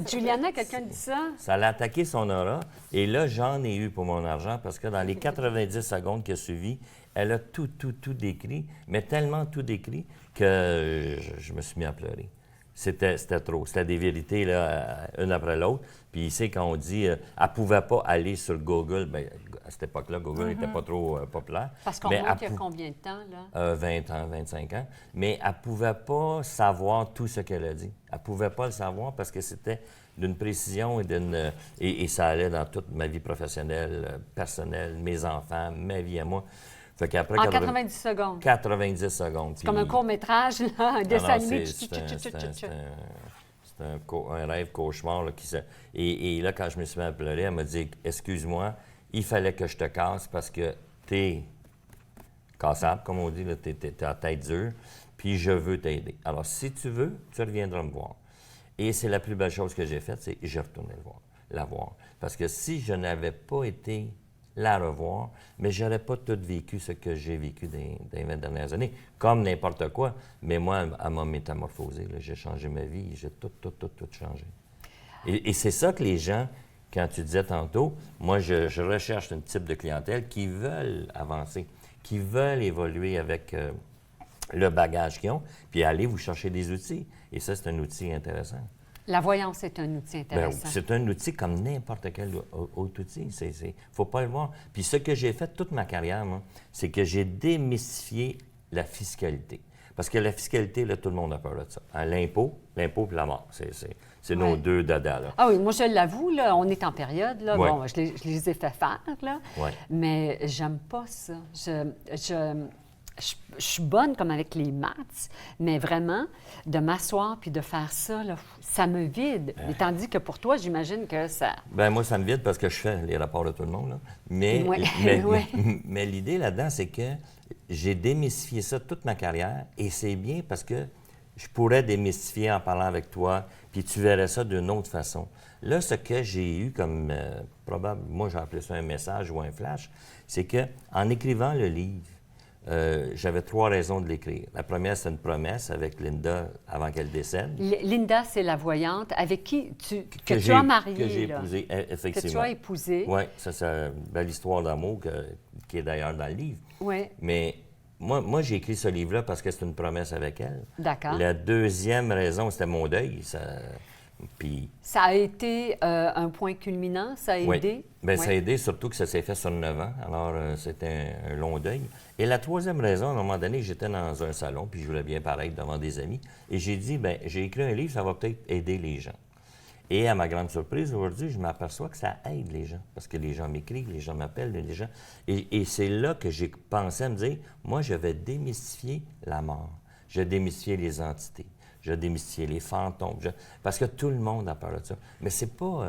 Juliana, quelqu'un dit ça? Ça l'a attaqué son aura. Et là, j'en ai eu pour mon argent parce que dans les 90 secondes qui ont suivi, elle a tout décrit, mais tellement tout décrit que je me suis mis à pleurer. C'était trop. C'était des vérités, là, une après l'autre. Puis ici, quand on dit elle ne pouvait pas aller sur Google, bien, à cette époque-là, Google n'était pas trop populaire. Parce qu'on montre il y a combien de temps, là? 20 ans, 25 ans. Mais elle ne pouvait pas savoir tout ce qu'elle a dit. Elle ne pouvait pas le savoir parce que c'était d'une précision et ça allait dans toute ma vie professionnelle, personnelle, mes enfants, ma vie à moi. Fait qu'après en 90 secondes. 90 secondes. C'est comme un court-métrage, là, un dessin animé. C'est un rêve cauchemar. Là, et là, quand je me suis mis à pleurer, elle m'a dit « Excuse-moi, il fallait que je te casse parce que t'es cassable, comme on dit, t'es à tête dure, puis je veux t'aider. Alors, si tu veux, tu reviendras me voir. » Et c'est la plus belle chose que j'ai faite, c'est que j'ai retourné la voir. Parce que si je n'avais pas été la revoir, mais je n'aurais pas tout vécu ce que j'ai vécu dans les 20 dernières années, comme n'importe quoi. Mais moi, elle m'a métamorphosé. J'ai changé ma vie, j'ai tout changé. Et c'est ça que les gens, quand tu disais tantôt, moi, je recherche un type de clientèle qui veulent avancer, qui veulent évoluer avec le bagage qu'ils ont, puis aller vous chercher des outils. Et ça, c'est un outil intéressant. La voyance est un outil intéressant. Bien, c'est un outil comme n'importe quel autre outil. Il ne faut pas le voir. Puis ce que j'ai fait toute ma carrière, moi, c'est que j'ai démystifié la fiscalité. Parce que la fiscalité, là, tout le monde a peur de ça. Hein, l'impôt et la mort. C'est nos deux dadas, là. Ah oui, moi, je l'avoue, là, on est en période, là. Ouais. Bon, je les ai fait faire, là. Ouais. Mais j'aime pas ça. Je suis bonne comme avec les maths, mais vraiment, de m'asseoir puis de faire ça, là, ça me vide. Et tandis que pour toi, j'imagine que ça... Bien, moi, ça me vide parce que je fais les rapports de tout le monde, là. Mais, Ouais. mais l'idée là-dedans, c'est que j'ai démystifié ça toute ma carrière et c'est bien parce que je pourrais démystifier en parlant avec toi, puis tu verrais ça d'une autre façon. Là, ce que j'ai eu comme, moi j'ai appelé ça un message ou un flash, c'est que en écrivant le livre, j'avais 3 raisons de l'écrire. La première, c'est une promesse avec Linda avant qu'elle décède. Linda, c'est la voyante avec qui tu as j'ai marié, que j'ai là. épousé, effectivement. Que tu as épousé. Oui, ça, c'est une belle histoire d'amour qui est d'ailleurs dans le livre. Oui. Mais moi j'ai écrit ce livre-là parce que c'est une promesse avec elle. D'accord. La deuxième raison, c'était mon deuil. Puis, Ça a été un point culminant, ça a oui. aidé? Bien, Oui. ça a aidé, surtout que ça s'est fait sur 9 ans. Alors, c'était un long deuil. Et la troisième raison, à un moment donné, j'étais dans un salon, puis je voulais bien paraître devant des amis. Et j'ai dit, bien, j'ai écrit un livre, ça va peut-être aider les gens. Et à ma grande surprise, aujourd'hui, je m'aperçois que ça aide les gens. Parce que les gens m'écrivent, les gens m'appellent, les gens... Et c'est là que j'ai pensé à me dire, moi, je vais démystifier la mort. Je vais démystifier les entités. Je vais démystifier les fantômes. Parce que tout le monde a peur de ça. Mais c'est pas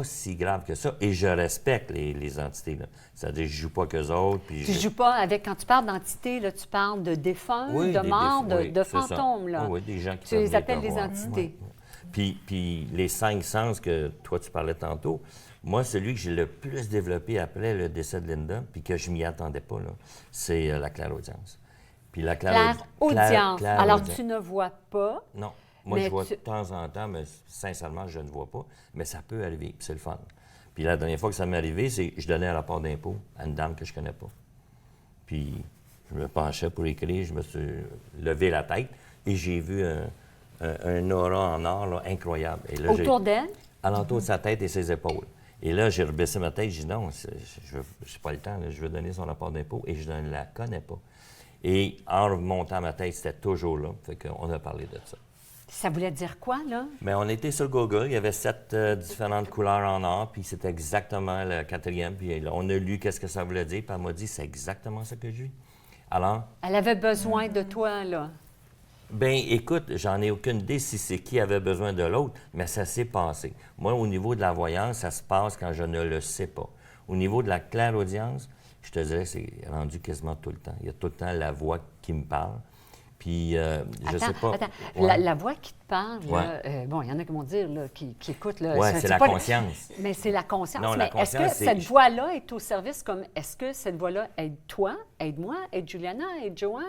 si grave que ça. Et je respecte les entités. Là. C'est-à-dire, je joue pas qu'eux autres. Puis Tu ne joues pas avec... Quand tu parles d'entité, là, tu parles de défunts, oui, de des morts, oui, de c'est ça. fantômes, là. Oui, des gens qui Tu peuvent les appelles venir des te voir. entités. Ouais. Puis les 5 sens que toi, tu parlais tantôt, moi, celui que j'ai le plus développé après le décès de Linda, puis que je m'y attendais pas, là, c'est la clairaudience. Puis la Clairaudience. Alors, clairaudience. tu ne vois pas. Non. Moi, mais je vois de temps en temps, mais sincèrement, je ne vois pas. Mais ça peut arriver, puis c'est le fun. Puis la dernière fois que ça m'est arrivé, c'est que je donnais un rapport d'impôt à une dame que je ne connais pas. Puis je me penchais pour écrire, je me suis levé la tête et j'ai vu un aura en or là, incroyable. Et là, Autour d'elle? alentour de sa tête et ses épaules. Et là, j'ai rebaissé ma tête, j'ai dit non, je n'ai pas le temps, là, je veux donner son rapport d'impôt et je ne la connais pas. Et en remontant ma tête, c'était toujours là. Fait qu'on a parlé de ça. Ça voulait dire quoi, là? Mais on était sur Google, il y avait 7 différentes couleurs en or, puis c'était exactement la 4e. Puis là, on a lu qu'est-ce que ça voulait dire, puis elle m'a dit c'est exactement ça que je vis. Alors, Elle avait besoin de toi, là. bien, écoute, j'en ai aucune idée si c'est qui avait besoin de l'autre, mais ça s'est passé. Moi, au niveau de la voyance, ça se passe quand je ne le sais pas. Au niveau de la clairaudience, je te dirais que c'est rendu quasiment tout le temps. Il y a tout le temps la voix qui me parle. Puis, je sais pas. Attends, Ouais. la voix qui te parle, là, Ouais. bon, il y en a qui vont dire, là, qui écoutent, là. Oui, c'est la pas conscience. Mais c'est la conscience. Non, mais la est-ce que conscience, cette c'est- voix-là est au service comme, est-ce que cette voix-là aide toi, aide moi, aide Juliana, aide Joanne?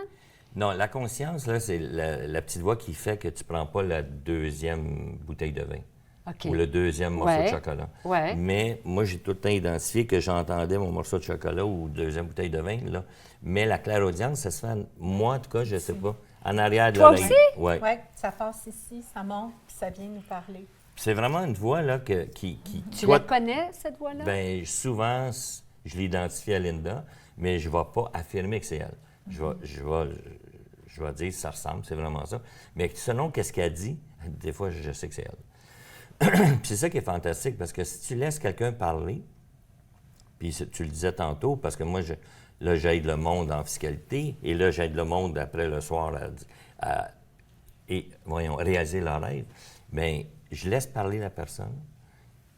Non, la conscience, là, c'est la petite voix qui fait que tu ne prends pas la deuxième bouteille de vin. OK. Ou le deuxième morceau de chocolat. Ouais. Mais moi, j'ai tout le temps identifié que j'entendais mon morceau de chocolat ou deuxième bouteille de vin. Là. Mais la clairaudience, ça se fait, moi, en tout cas, je ne sais pas, en arrière de Toi l'oreille. aussi? Oui. Oui, ça passe ici, ça monte, puis ça vient nous parler. C'est vraiment une voix là, qui Tu toi, la connais, cette voix-là? ben, souvent, je l'identifie à Linda, mais je ne vais pas affirmer que c'est elle. Je vais dire ça ressemble, c'est vraiment ça. Mais selon qu'est-ce qu'elle dit, des fois, je sais que c'est elle. Puis c'est ça qui est fantastique, parce que si tu laisses quelqu'un parler, puis tu le disais tantôt, parce que moi, là, j'aide le monde en fiscalité, et là, j'aide le monde après le soir à réaliser leur rêve. Bien, je laisse parler la personne,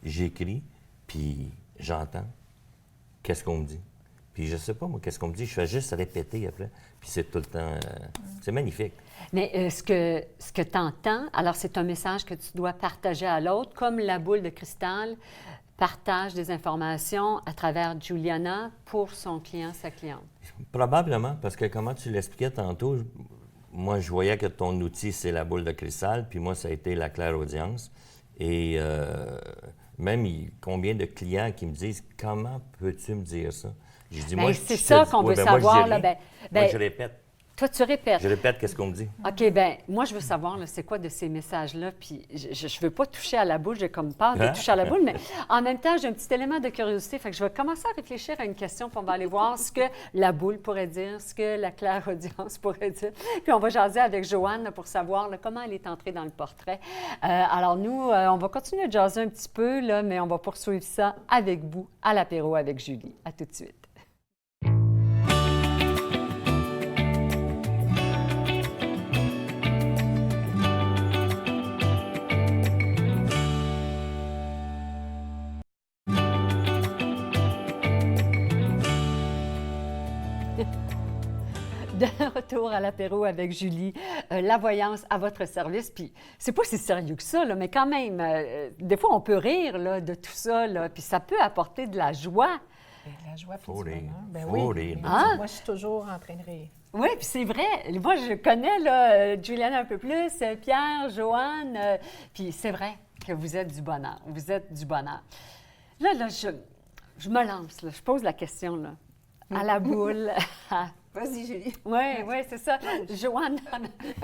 j'écris, puis j'entends qu'est-ce qu'on me dit. Puis je sais pas, moi, qu'est-ce qu'on me dit, je fais juste répéter après, puis c'est tout le temps... c'est magnifique. Mais ce que tu entends, alors c'est un message que tu dois partager à l'autre, comme la boule de cristal partage des informations à travers Juliana pour son client, sa cliente? Probablement, parce que comment tu l'expliquais tantôt, moi, je voyais que ton outil, c'est la boule de cristal, puis moi, ça a été la clairaudience. Et combien de clients qui me disent « Comment peux-tu me dire ça? » Je dis, moi, c'est ça qu'on veut savoir. Là, moi, je répète. Toi, tu répètes. Je répète qu'est-ce qu'on me dit. OK, bien, moi, je veux savoir, là, c'est quoi de ces messages-là. Puis, je ne veux pas toucher à la boule, j'ai comme peur de toucher à la boule, mais en même temps, j'ai un petit élément de curiosité. Fait que je vais commencer à réfléchir à une question, puis on va aller voir ce que la boule pourrait dire, ce que la clairaudience pourrait dire. Puis, on va jaser avec Joanne là, pour savoir là, comment elle est entrée dans le portrait. Alors, nous, on va continuer de jaser un petit peu, là, mais on va poursuivre ça avec vous à l'apéro avec Julie. À tout de suite. De retour à l'apéro avec Julie, la voyance à votre service. Puis, c'est pas si sérieux que ça, là, mais quand même, des fois, on peut rire là, de tout ça, là, puis ça peut apporter de la joie. Bien, la joie puis Faut du rire. bonheur. Ben Faut oui. rire. Ah! Moi, je suis toujours en train de rire. Oui, puis c'est vrai. Moi, je connais là, Juliana un peu plus, Pierre, Joanne, puis c'est vrai que vous êtes du bonheur. Vous êtes du bonheur. Là, je me lance, là, je pose la question, là, à la boule. Vas-y, Julie. Oui, c'est ça. Joanne,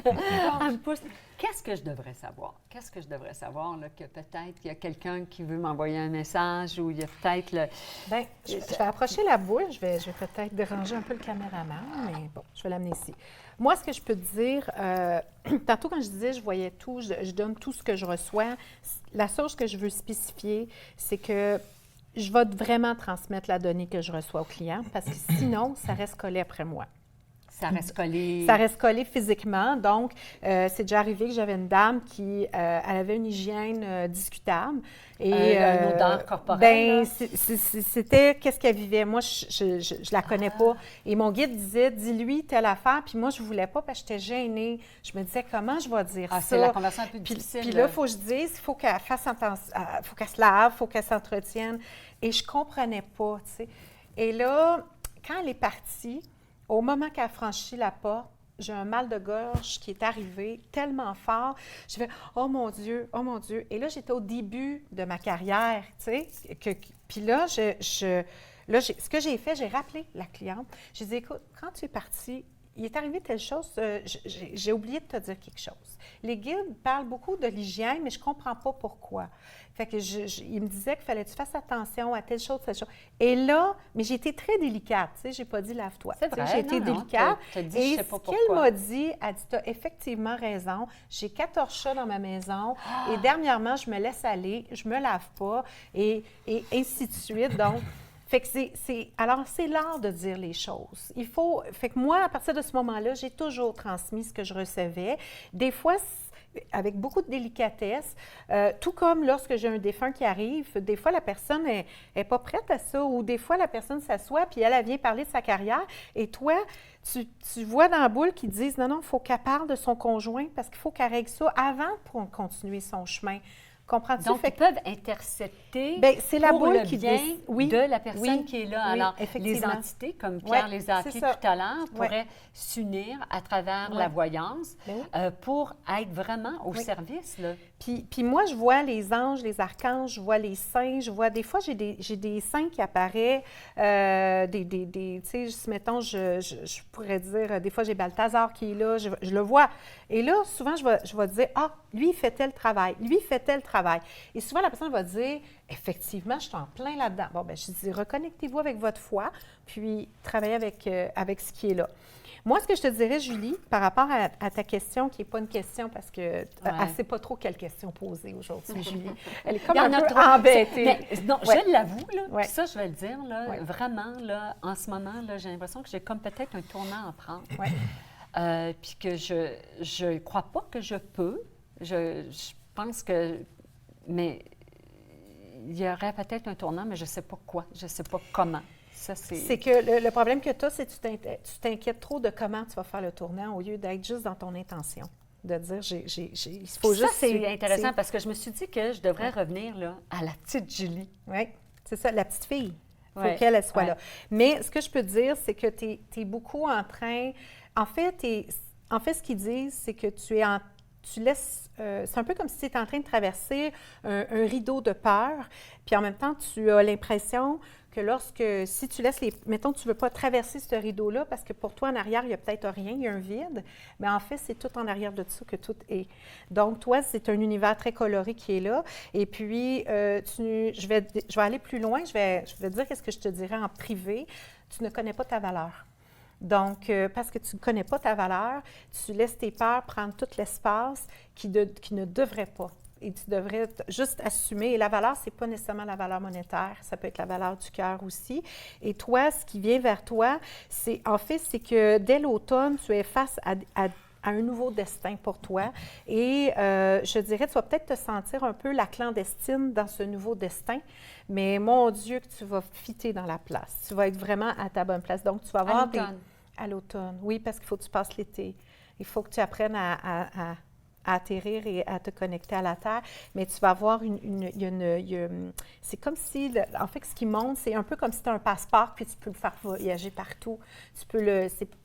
elle me pousse. Qu'est-ce que je devrais savoir? Qu'est-ce que je devrais savoir, là, que peut-être qu'il y a quelqu'un qui veut m'envoyer un message ou il y a peut-être le... Bien, je vais approcher la boule. Je vais peut-être déranger un peu le caméraman, mais bon, je vais l'amener ici. Moi, ce que je peux te dire, tantôt quand je disais je voyais tout, je donne tout ce que je reçois, la chose que je veux spécifier, c'est que je vais vraiment transmettre la donnée que je reçois au client parce que sinon, ça reste collé après moi. Ça reste collé. Ça reste collé physiquement. Donc, c'est déjà arrivé que j'avais une dame qui elle avait une hygiène discutable. Et, une odeur corporelle. Bien, c'était qu'est-ce qu'elle vivait. Moi, je la connais pas. Et mon guide disait, dis-lui telle affaire. Puis moi, je voulais pas parce que j'étais gênée. Je me disais, comment je vais dire ça? C'est la conversation un peu difficile. Puis là, il faut que je dise, il faut qu'elle fasse faut qu'elle se lave, il faut qu'elle s'entretienne. Et je comprenais pas, tu sais. Et là, quand elle est partie, au moment qu'elle a franchi la porte, j'ai un mal de gorge qui est arrivé tellement fort. Je fais « Oh mon Dieu, oh mon Dieu! » Et là, j'étais au début de ma carrière, tu sais. Puis là, ce que j'ai fait, j'ai rappelé la cliente. J'ai dit « Écoute, quand tu es partie, il est arrivé telle chose, j'ai oublié de te dire quelque chose. Les guides parlent beaucoup de l'hygiène, mais je ne comprends pas pourquoi. » Fait que il me disait qu'il fallait que tu fasses attention à telle chose, telle chose. Et là, mais j'ai été très délicate, tu sais, j'ai pas dit lave-toi. C'est vrai, j'ai été délicate. T'as dit, et je sais pas pourquoi. qu'elle m'a dit, elle dit, tu as effectivement raison. J'ai 14 chats dans ma maison et dernièrement, je me laisse aller, je me lave pas et ainsi de suite. Donc, fait que alors, c'est l'art de dire les choses. Fait que moi, à partir de ce moment-là, j'ai toujours transmis ce que je recevais. Des fois, avec beaucoup de délicatesse, tout comme lorsque j'ai un défunt qui arrive, des fois, la personne n'est pas prête à ça, ou des fois, la personne s'assoit, puis elle vient parler de sa carrière, et toi, tu vois dans la boule qu'ils disent, non, il faut qu'elle parle de son conjoint, parce qu'il faut qu'elle règle ça avant pour continuer son chemin. Comprends-tu? Donc, ils peuvent intercepter c'est la pour boule le qui bien oui, de la personne oui, qui est là. Oui, alors, effectivement. les entités, comme Pierre les a appelées tout à l'heure, pourraient s'unir à travers la voyance pour être vraiment au service. Là. Puis moi, je vois les anges, les archanges, je vois les saints, des fois, j'ai des saints qui apparaissent, tu sais, mettons, je pourrais dire, des fois, j'ai Balthazar qui est là, je le vois. Et là, souvent, je vais dire, ah, lui, il fait tel travail, lui, il fait tel travail. Et souvent, la personne va dire, effectivement, je suis en plein là-dedans. Bon, bien, je dis, reconnectez-vous avec votre foi, puis travaillez avec ce qui est là. Moi, ce que je te dirais, Julie, par rapport à ta question, qui n'est pas une question parce qu'elle ne sait pas trop quelle question poser aujourd'hui, Julie. Elle est comme un peu embêtée. Mais, non, je l'avoue, là, ça, je vais le dire, là, vraiment, là, en ce moment, là, j'ai l'impression que j'ai comme peut-être un tournant à prendre. Puis que je ne crois pas que je peux. Je pense que... Mais il y aurait peut-être un tournant, mais je ne sais pas quoi, je ne sais pas comment. C'est que le problème que tu as, c'est que tu t'inquiètes trop de comment tu vas faire le tournant au lieu d'être juste dans ton intention. de dire, il faut Ça, juste... c'est intéressant parce que je me suis dit que je devrais revenir là, à la petite Julie. Oui, c'est ça, la petite fille. Il faut Ouais, qu'elle soit ouais. là. Mais ce que je peux te dire, c'est que tu es beaucoup en train... En fait, ce qu'ils disent, c'est que tu laisses... c'est un peu comme si tu étais en train de traverser un rideau de peur, puis en même temps, tu as l'impression que si tu laisses mettons, tu ne veux pas traverser ce rideau-là, parce que pour toi, en arrière, il n'y a peut-être rien, il y a un vide, mais en fait, c'est tout en arrière de ça que tout est. Donc, toi, c'est un univers très coloré qui est là. Et puis, je vais aller plus loin, je vais dire qu'est-ce que je te dirais en privé. Tu ne connais pas ta valeur. Donc, parce que tu ne connais pas ta valeur, tu laisses tes peurs prendre tout l'espace qui ne devrait pas. Et tu devrais juste assumer. Et la valeur, ce n'est pas nécessairement la valeur monétaire, ça peut être la valeur du cœur aussi. Et toi, ce qui vient vers toi, c'est que dès l'automne, tu es face à un nouveau destin pour toi. Et je dirais, tu vas peut-être te sentir un peu la clandestine dans ce nouveau destin, mais mon Dieu, que tu vas fitter dans la place. Tu vas être vraiment à ta bonne place. Donc, tu vas avoir à l'automne. Oui, parce qu'il faut que tu passes l'été. Il faut que tu apprennes à atterrir et à te connecter à la Terre, mais tu vas avoir c'est comme si, en fait, ce qui monte, c'est un peu comme si tu as un passeport, puis tu peux le faire voyager partout.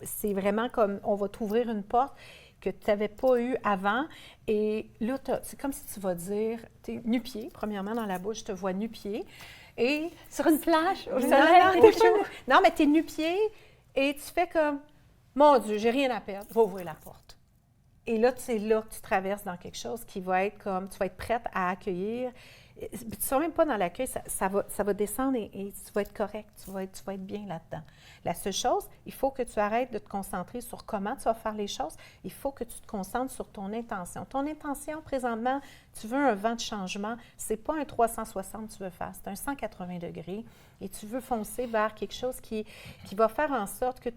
C'est vraiment comme, on va t'ouvrir une porte que tu n'avais pas eu avant, et là, c'est comme si tu vas dire, tu es nu-pied, premièrement, dans la bouche, je te vois nu-pied, et... Sur une plage, au Non, soleil, non, mais tu es nu-pied, et tu fais comme, mon Dieu, j'ai rien à perdre, va ouvrir la porte. Et là, c'est là que tu traverses dans quelque chose qui va être comme, tu vas être prête à accueillir. Tu ne seras même pas dans l'accueil, ça va descendre et tu vas être correct, tu vas être bien là-dedans. La seule chose, il faut que tu arrêtes de te concentrer sur comment tu vas faire les choses. Il faut que tu te concentres sur ton intention. Ton intention, présentement, tu veux un vent de changement. Ce n'est pas un 360 que tu veux faire, c'est un 180 degrés. Et tu veux foncer vers quelque chose qui va faire en sorte que...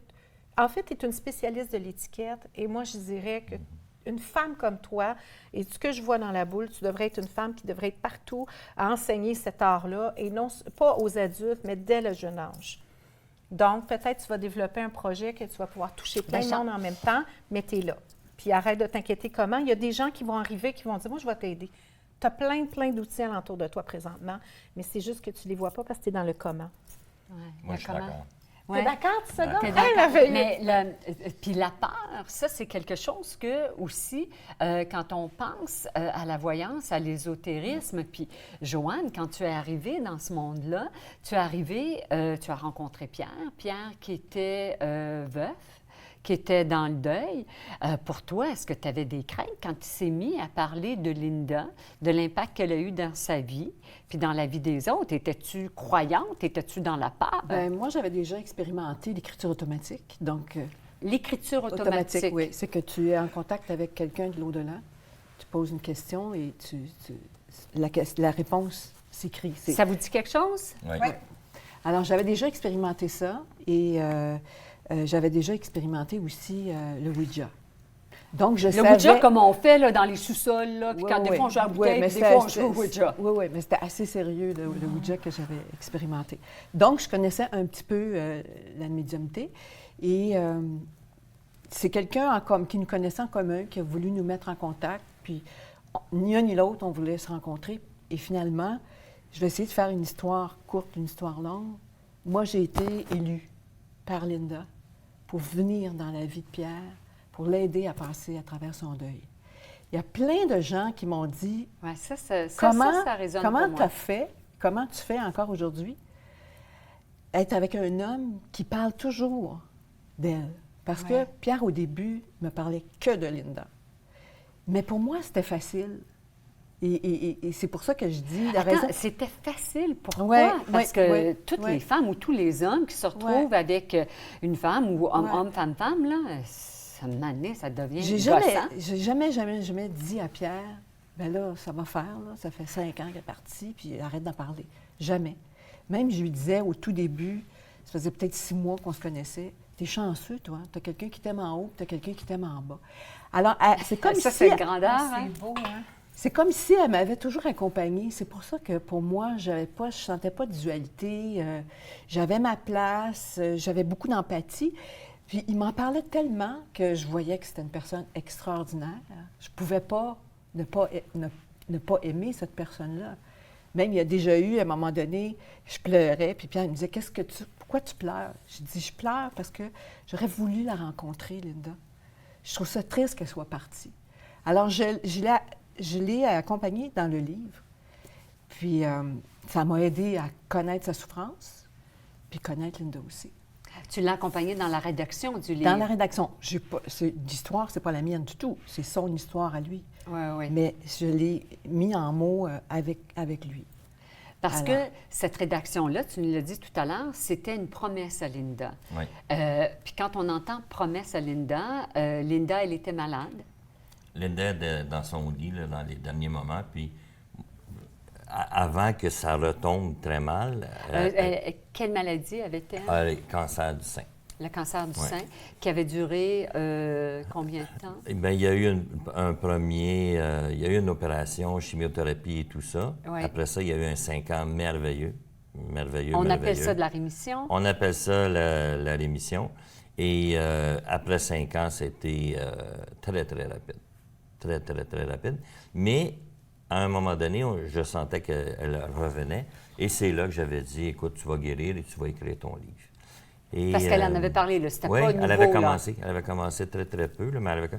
En fait, tu es une spécialiste de l'étiquette et moi, je dirais que une femme comme toi, et ce que je vois dans la boule, tu devrais être une femme qui devrait être partout à enseigner cet art-là, et non pas aux adultes, mais dès le jeune âge. Donc, peut-être tu vas développer un projet que tu vas pouvoir toucher plein de monde en même temps, mais tu es là. Puis arrête de t'inquiéter comment. Il y a des gens qui vont arriver, qui vont dire « Moi, je vais t'aider ». Tu as plein d'outils alentour de toi présentement, mais c'est juste que tu ne les vois pas parce que tu es dans le comment. Ouais, Moi, je suis d'accord. T'es d'accord, tu secondes? T'es d'accord. Mais puis la peur, ça, c'est quelque chose que aussi, quand on pense à la voyance, à l'ésotérisme, puis Joanne, quand tu es arrivée dans ce monde-là, tu as rencontré Pierre qui était veuf, qui était dans le deuil. Pour toi, est-ce que tu avais des craintes quand il s'est mis à parler de Linda, de l'impact qu'elle a eu dans sa vie, puis dans la vie des autres? Étais-tu croyante? Étais-tu dans la peur? Bien, moi, j'avais déjà expérimenté l'écriture automatique. Donc, l'écriture automatique. Oui. C'est que tu es en contact avec quelqu'un de l'au-delà. Tu poses une question et la réponse s'écrit. Ça vous dit quelque chose? Oui. Oui. Alors, j'avais déjà expérimenté ça et j'avais déjà expérimenté aussi le Ouija. Donc, je savais... Le Ouija, comme on fait là, dans les sous-sols, là, puis Oui, quand des fois on joue à bouteille, mais puis des fois on joue au Ouija. Oui, mais c'était assez sérieux, le Ouija que j'avais expérimenté. Donc, je connaissais un petit peu la médiumnité et c'est quelqu'un qui nous connaissait en commun, qui a voulu nous mettre en contact, puis ni un ni l'autre, on voulait se rencontrer. Et finalement, je vais essayer de faire une histoire courte, une histoire longue. Moi, j'ai été élue par Linda pour venir dans la vie de Pierre, pour l'aider à passer à travers son deuil. Il y a plein de gens qui m'ont dit Ouais, ça résonne comment pour moi. tu as fait, comment tu fais encore aujourd'hui, être avec un homme qui parle toujours d'elle. Parce que Pierre, au début, me parlait que de Linda. Mais pour moi, c'était facile. Et c'est pour ça que je dis la raison. C'était facile. Pourquoi? Ouais, Parce que toutes ouais. les femmes ou tous les hommes qui se retrouvent avec une femme ou homme, femme, là, ça devient gossant. J'ai jamais dit à Pierre, bien là, ça va faire, là, ça fait 5 ans qu'elle est partie, puis arrête d'en parler. Jamais. Même, je lui disais au tout début, ça faisait peut-être 6 mois qu'on se connaissait, t'es chanceux, toi. T'as quelqu'un qui t'aime en haut, puis t'as quelqu'un qui t'aime en bas. Alors, c'est comme ça, si... c'est grandeur, hein? C'est beau, hein? C'est comme si elle m'avait toujours accompagnée. C'est pour ça que pour moi, je sentais pas de dualité. J'avais ma place, j'avais beaucoup d'empathie. Puis il m'en parlait tellement que je voyais que c'était une personne extraordinaire. Je ne pouvais pas ne pas aimer cette personne-là. Même il y a déjà eu, à un moment donné, je pleurais, puis Pierre me disait, pourquoi tu pleures? Je dis, je pleure parce que j'aurais voulu la rencontrer, Linda. Je trouve ça triste qu'elle soit partie. Alors, je l'ai accompagnée dans le livre. Puis, ça m'a aidé à connaître sa souffrance, puis connaître Linda aussi. Tu l'as accompagnée dans la rédaction du livre. Dans la rédaction. L'histoire, c'est pas la mienne du tout. C'est son histoire à lui. Oui, oui. Mais je l'ai mis en mots avec lui. Parce que cette rédaction-là, tu nous l'as dit tout à l'heure, c'était une promesse à Linda. Oui. Puis quand on entend promesse à Linda, Linda, elle était malade. Linda, dans son lit, là, dans les derniers moments, puis avant que ça retombe très mal... quelle maladie avait-elle? Le cancer du sein. Le cancer du sein, qui avait duré combien de temps? Eh bien, il y a eu il y a eu une opération, chimiothérapie et tout ça. Oui. Après ça, il y a eu un 5 ans merveilleux. On appelle ça de la rémission? On appelle ça la rémission. Et après 5 ans, c'était très, très rapide. Très, très, très rapide. Mais à un moment donné, je sentais qu'elle revenait. Et c'est là que j'avais dit, écoute, tu vas guérir et tu vas écrire ton livre. Et, parce qu'elle en avait parlé, là, c'était oui, pas nouveau, elle avait commencé très, très peu, là, mais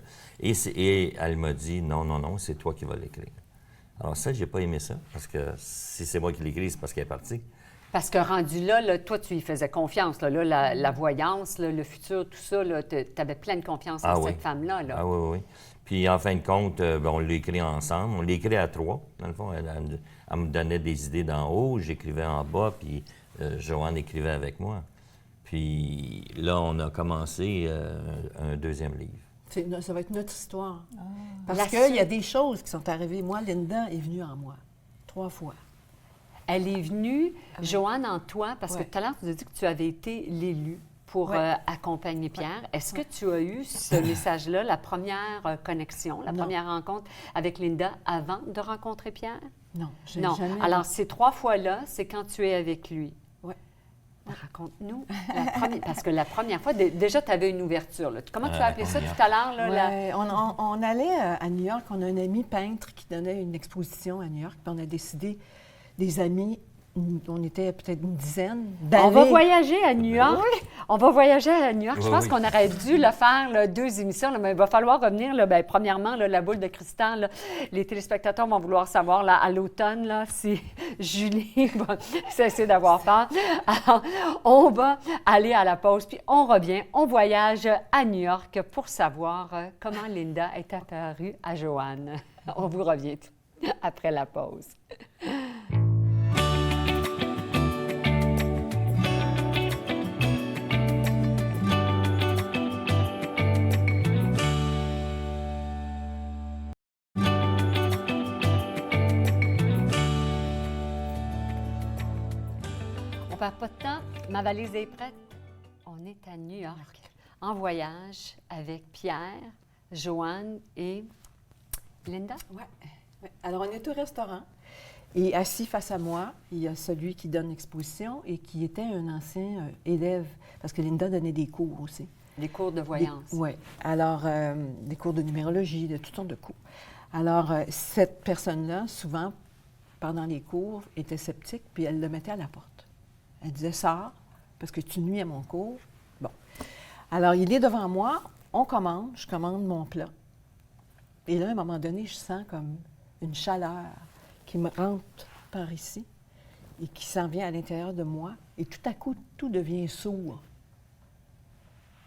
et elle m'a dit, non, c'est toi qui vas l'écrire. Alors ça, j'ai pas aimé ça, parce que si c'est moi qui l'écris, c'est parce qu'elle est partie. Parce que rendu là, toi, tu y faisais confiance. Là, la voyance, là, le futur, tout ça, tu avais pleine confiance en cette femme-là. Là. Ah oui. Puis en fin de compte, on l'a écrit ensemble. On l'a écrit à 3. Dans le fond, elle me donnait des idées d'en haut, j'écrivais en bas, puis Joanne écrivait avec moi. Puis là, on a commencé un 2e livre. Ça va être notre histoire. Parce qu'il y a des choses qui sont arrivées. Moi, Linda est venue en moi 3 fois. Elle est venue, Joanne, en toi, parce que tout à l'heure, tu as dit que tu avais été l'élu pour accompagner Pierre. Est-ce que tu as eu ce message-là, la première connexion, la première rencontre avec Linda avant de rencontrer Pierre? Non, non. Jamais. Alors, ces 3 fois-là, c'est quand tu es avec lui. Oui. Raconte-nous, parce que la première fois, déjà, tu avais une ouverture. Là. Comment tu as appelé ça tout à l'heure? Ouais, on allait à New York. On a un ami peintre qui donnait une exposition à New York. Puis on a décidé, des amis, on était peut-être une dizaine, d'aller... On va voyager à New York. Oui. On va voyager à New York. Oui, je pense qu'on aurait dû le faire, là, 2 émissions, là, mais il va falloir revenir. Là, premièrement, là, la boule de cristal, là, les téléspectateurs vont vouloir savoir là, à l'automne là, si Julie va cesser d'avoir peur. Alors, on va aller à la pause, puis on revient. On voyage à New York pour savoir comment Linda est apparue à Joanne. On vous revient après la pause. On perd pas de temps. Ma valise est prête. On est à New York, en voyage avec Pierre, Joanne et Linda. Oui. Alors, on est au restaurant. Et assis face à moi, il y a celui qui donne l'exposition et qui était un ancien élève, parce que Linda donnait des cours aussi. Des cours de voyance. Oui. Alors, des cours de numérologie, de toutes sortes de cours. Alors, cette personne-là, souvent, pendant les cours, était sceptique, puis elle le mettait à la porte. Elle disait, sors, parce que tu nuis à mon cours. Bon. Alors, il est devant moi, on commande, je commande mon plat. Et là, à un moment donné, je sens comme une chaleur qui me rentre par ici et qui s'en vient à l'intérieur de moi. Et tout à coup, tout devient sourd.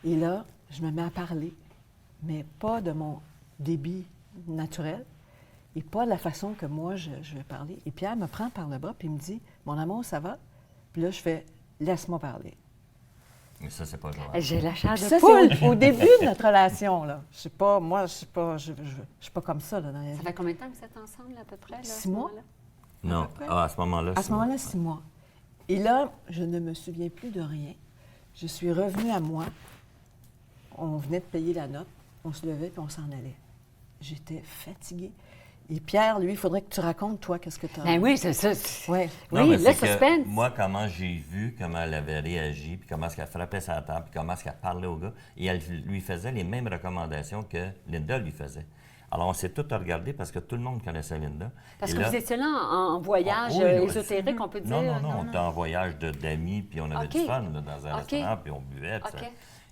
Et là, je me mets à parler, mais pas de mon débit naturel et pas de la façon que moi, je vais parler. Et Pierre me prend par le bras puis il me dit, « Mon amour, ça va? » Puis là, je fais, « Laisse-moi parler. » Mais ça, c'est pas Joanne. J'ai la chair de Ça, poule. c'est au début de notre relation, là. Je sais pas, moi, je suis pas comme ça, là, dans la vie. Ça fait combien de temps que vous êtes ensemble, à peu près? Là, 6 mois. Non, à ce moment-là, À ce moment-là, 6 mois. Et là, je ne me souviens plus de rien. Je suis revenue à moi. On venait de payer la note. On se levait puis on s'en allait. J'étais fatiguée. Et Pierre, lui, il faudrait que tu racontes, toi, qu'est-ce que tu as... Ben oui, c'est ça. Ouais. Non, Oui, mais le c'est que suspense. moi, comment j'ai vu, comment elle avait réagi, puis comment est-ce qu'elle frappait sa table, puis comment est-ce qu'elle parlait au gars, et elle lui faisait les mêmes recommandations que Linda lui faisait. Alors, on s'est tout regardé parce que tout le monde connaissait Linda. Parce Et que là, vous étiez là en voyage oui, oui. ésotérique, on peut dire? non, on était en voyage d'amis, puis on avait OK. du fun là, dans un OK. restaurant, puis on buvait. Puis OK. ça.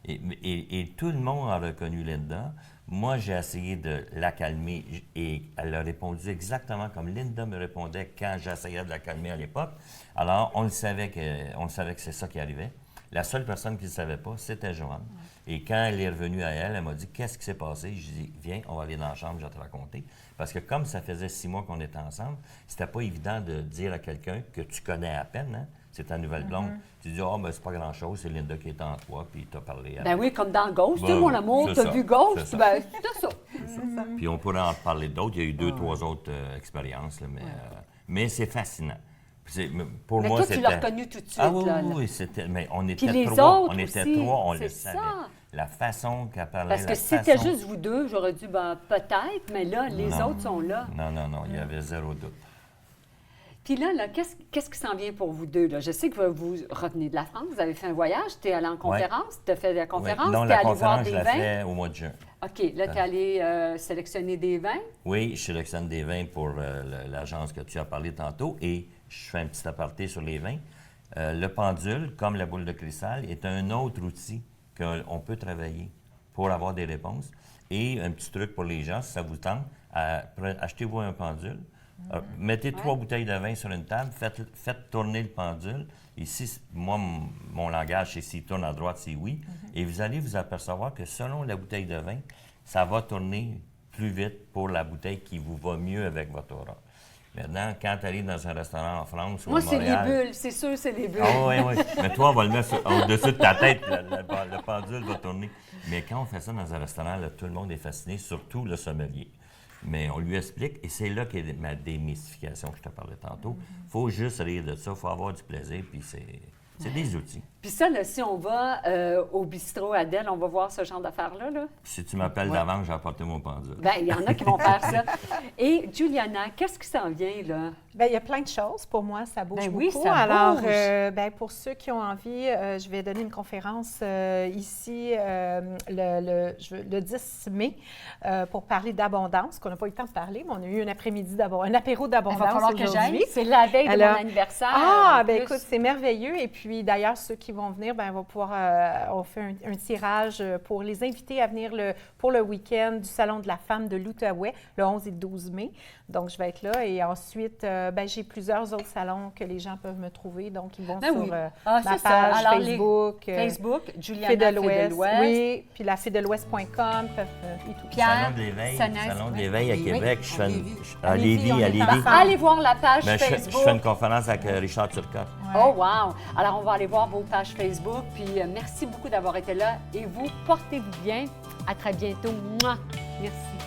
Et tout le monde a reconnu Linda. Moi, j'ai essayé de la calmer et elle a répondu exactement comme Linda me répondait quand j'essayais de la calmer à l'époque. Alors, on savait que c'est ça qui arrivait. La seule personne qui ne le savait pas, c'était Joanne. Et quand elle est revenue à elle m'a dit « Qu'est-ce qui s'est passé? » Je dis « Viens, on va aller dans la chambre, je vais te raconter. » Parce que comme ça faisait 6 mois qu'on était ensemble, c'était pas évident de dire à quelqu'un que tu connais à peine, hein? C'est ta nouvelle blonde. Tu dis « Ah, ben c'est pas grand-chose, c'est Linda qui est en toi, puis t'as parlé à Ben oui, comme dans Ghost, Ben, mon amour, c'est t'as ça, vu Ghost, c'est ça. ben c'est ça. Puis on pourrait en parler d'autres. Il y a eu 2-3 autres expériences, là, mais c'est fascinant. Pour Mais moi, toi, tu c'était... l'as reconnu tout de suite. Ah oui, là, oui, c'était... Mais on Puis était les trois. autres On était aussi, trois, on le c'est savait. ça. La façon qu'elle parlait, Parce que si c'était juste vous deux, j'aurais dit, ben peut-être, mais là, les Non. autres sont là. Non, il y avait 0 doute. Puis là, qu'est-ce qui s'en vient pour vous deux? Là? Je sais que vous revenez de la France, vous avez fait un voyage, tu es allé en conférence, tu as fait la conférence, Non, tu es la allé voir conférence, des je l'ai vins. fait au mois de juin. OK, là, tu es allé sélectionner des vins. Oui, je sélectionne des vins pour l'agence que tu as parlé tantôt et je fais un petit aparté sur les vins. Le pendule, comme la boule de cristal, est un autre outil qu'on peut travailler pour avoir des réponses. Et un petit truc pour les gens, si ça vous tente, achetez-vous un pendule. Mettez 3 bouteilles de vin sur une table, faites tourner le pendule. Ici, moi, mon langage, c'est s'il tourne à droite, c'est oui. Et vous allez vous apercevoir que selon la bouteille de vin, ça va tourner plus vite pour la bouteille qui vous va mieux avec votre aura. Maintenant, quand tu arrives dans un restaurant en France ou Moi, à c'est Montréal... les bulles, c'est sûr, c'est les bulles. Ah oui, oui. Mais toi, on va le mettre au-dessus de ta tête, le pendule va tourner. Mais quand on fait ça dans un restaurant, là, tout le monde est fasciné, surtout le sommelier. Mais on lui explique, et c'est là qu'est ma démystification que je te parlais tantôt. Il faut juste rire de ça, il faut avoir du plaisir, puis c'est des outils. Puis ça, là, si on va au bistrot Adèle, on va voir ce genre d'affaires-là. Là. Si tu m'appelles d'avant, j'ai apporté mon pendule. Bien, il y en a qui vont faire ça. Et Juliana, qu'est-ce qui s'en vient, là? Bien, il y a plein de choses. Pour moi, ça bouge Ben beaucoup. oui, ça Alors, bouge. ben, pour ceux qui ont envie, je vais donner une conférence ici le 10 mai pour parler d'abondance, qu'on n'a pas eu le temps de parler, mais on a eu un après-midi un apéro Il va d'abondance falloir que aujourd'hui. j'aille. C'est la veille de Alors, mon anniversaire. Ah, en bien plus. écoute, c'est merveilleux. Et puis d'ailleurs, ceux qui vont venir, ben, on va pouvoir, on fait un tirage pour les inviter à venir pour le week-end du Salon de la femme de l'Outaouais, le 11 et le 12 mai. Donc, je vais être là. Et ensuite, ben, j'ai plusieurs autres salons que les gens peuvent me trouver. Donc, ils vont Ben sur oui. ma c'est ça. page Alors, Facebook. Facebook, Juliana Fée de Fée l'Ouest. de l'Ouest. Oui, puis la fédelouest.com et tout. Pierre, Salon de l'éveil à Québec, je fais à Lévis, Lévis, on à est Lévis. ensemble. allez voir la page Ben, je Facebook. fais une conférence avec Richard Turcotte. Oh, wow! Alors, on va aller voir vos pages Facebook. Puis, merci beaucoup d'avoir été là. Et vous, portez-vous bien. À très bientôt. Mouah! Merci.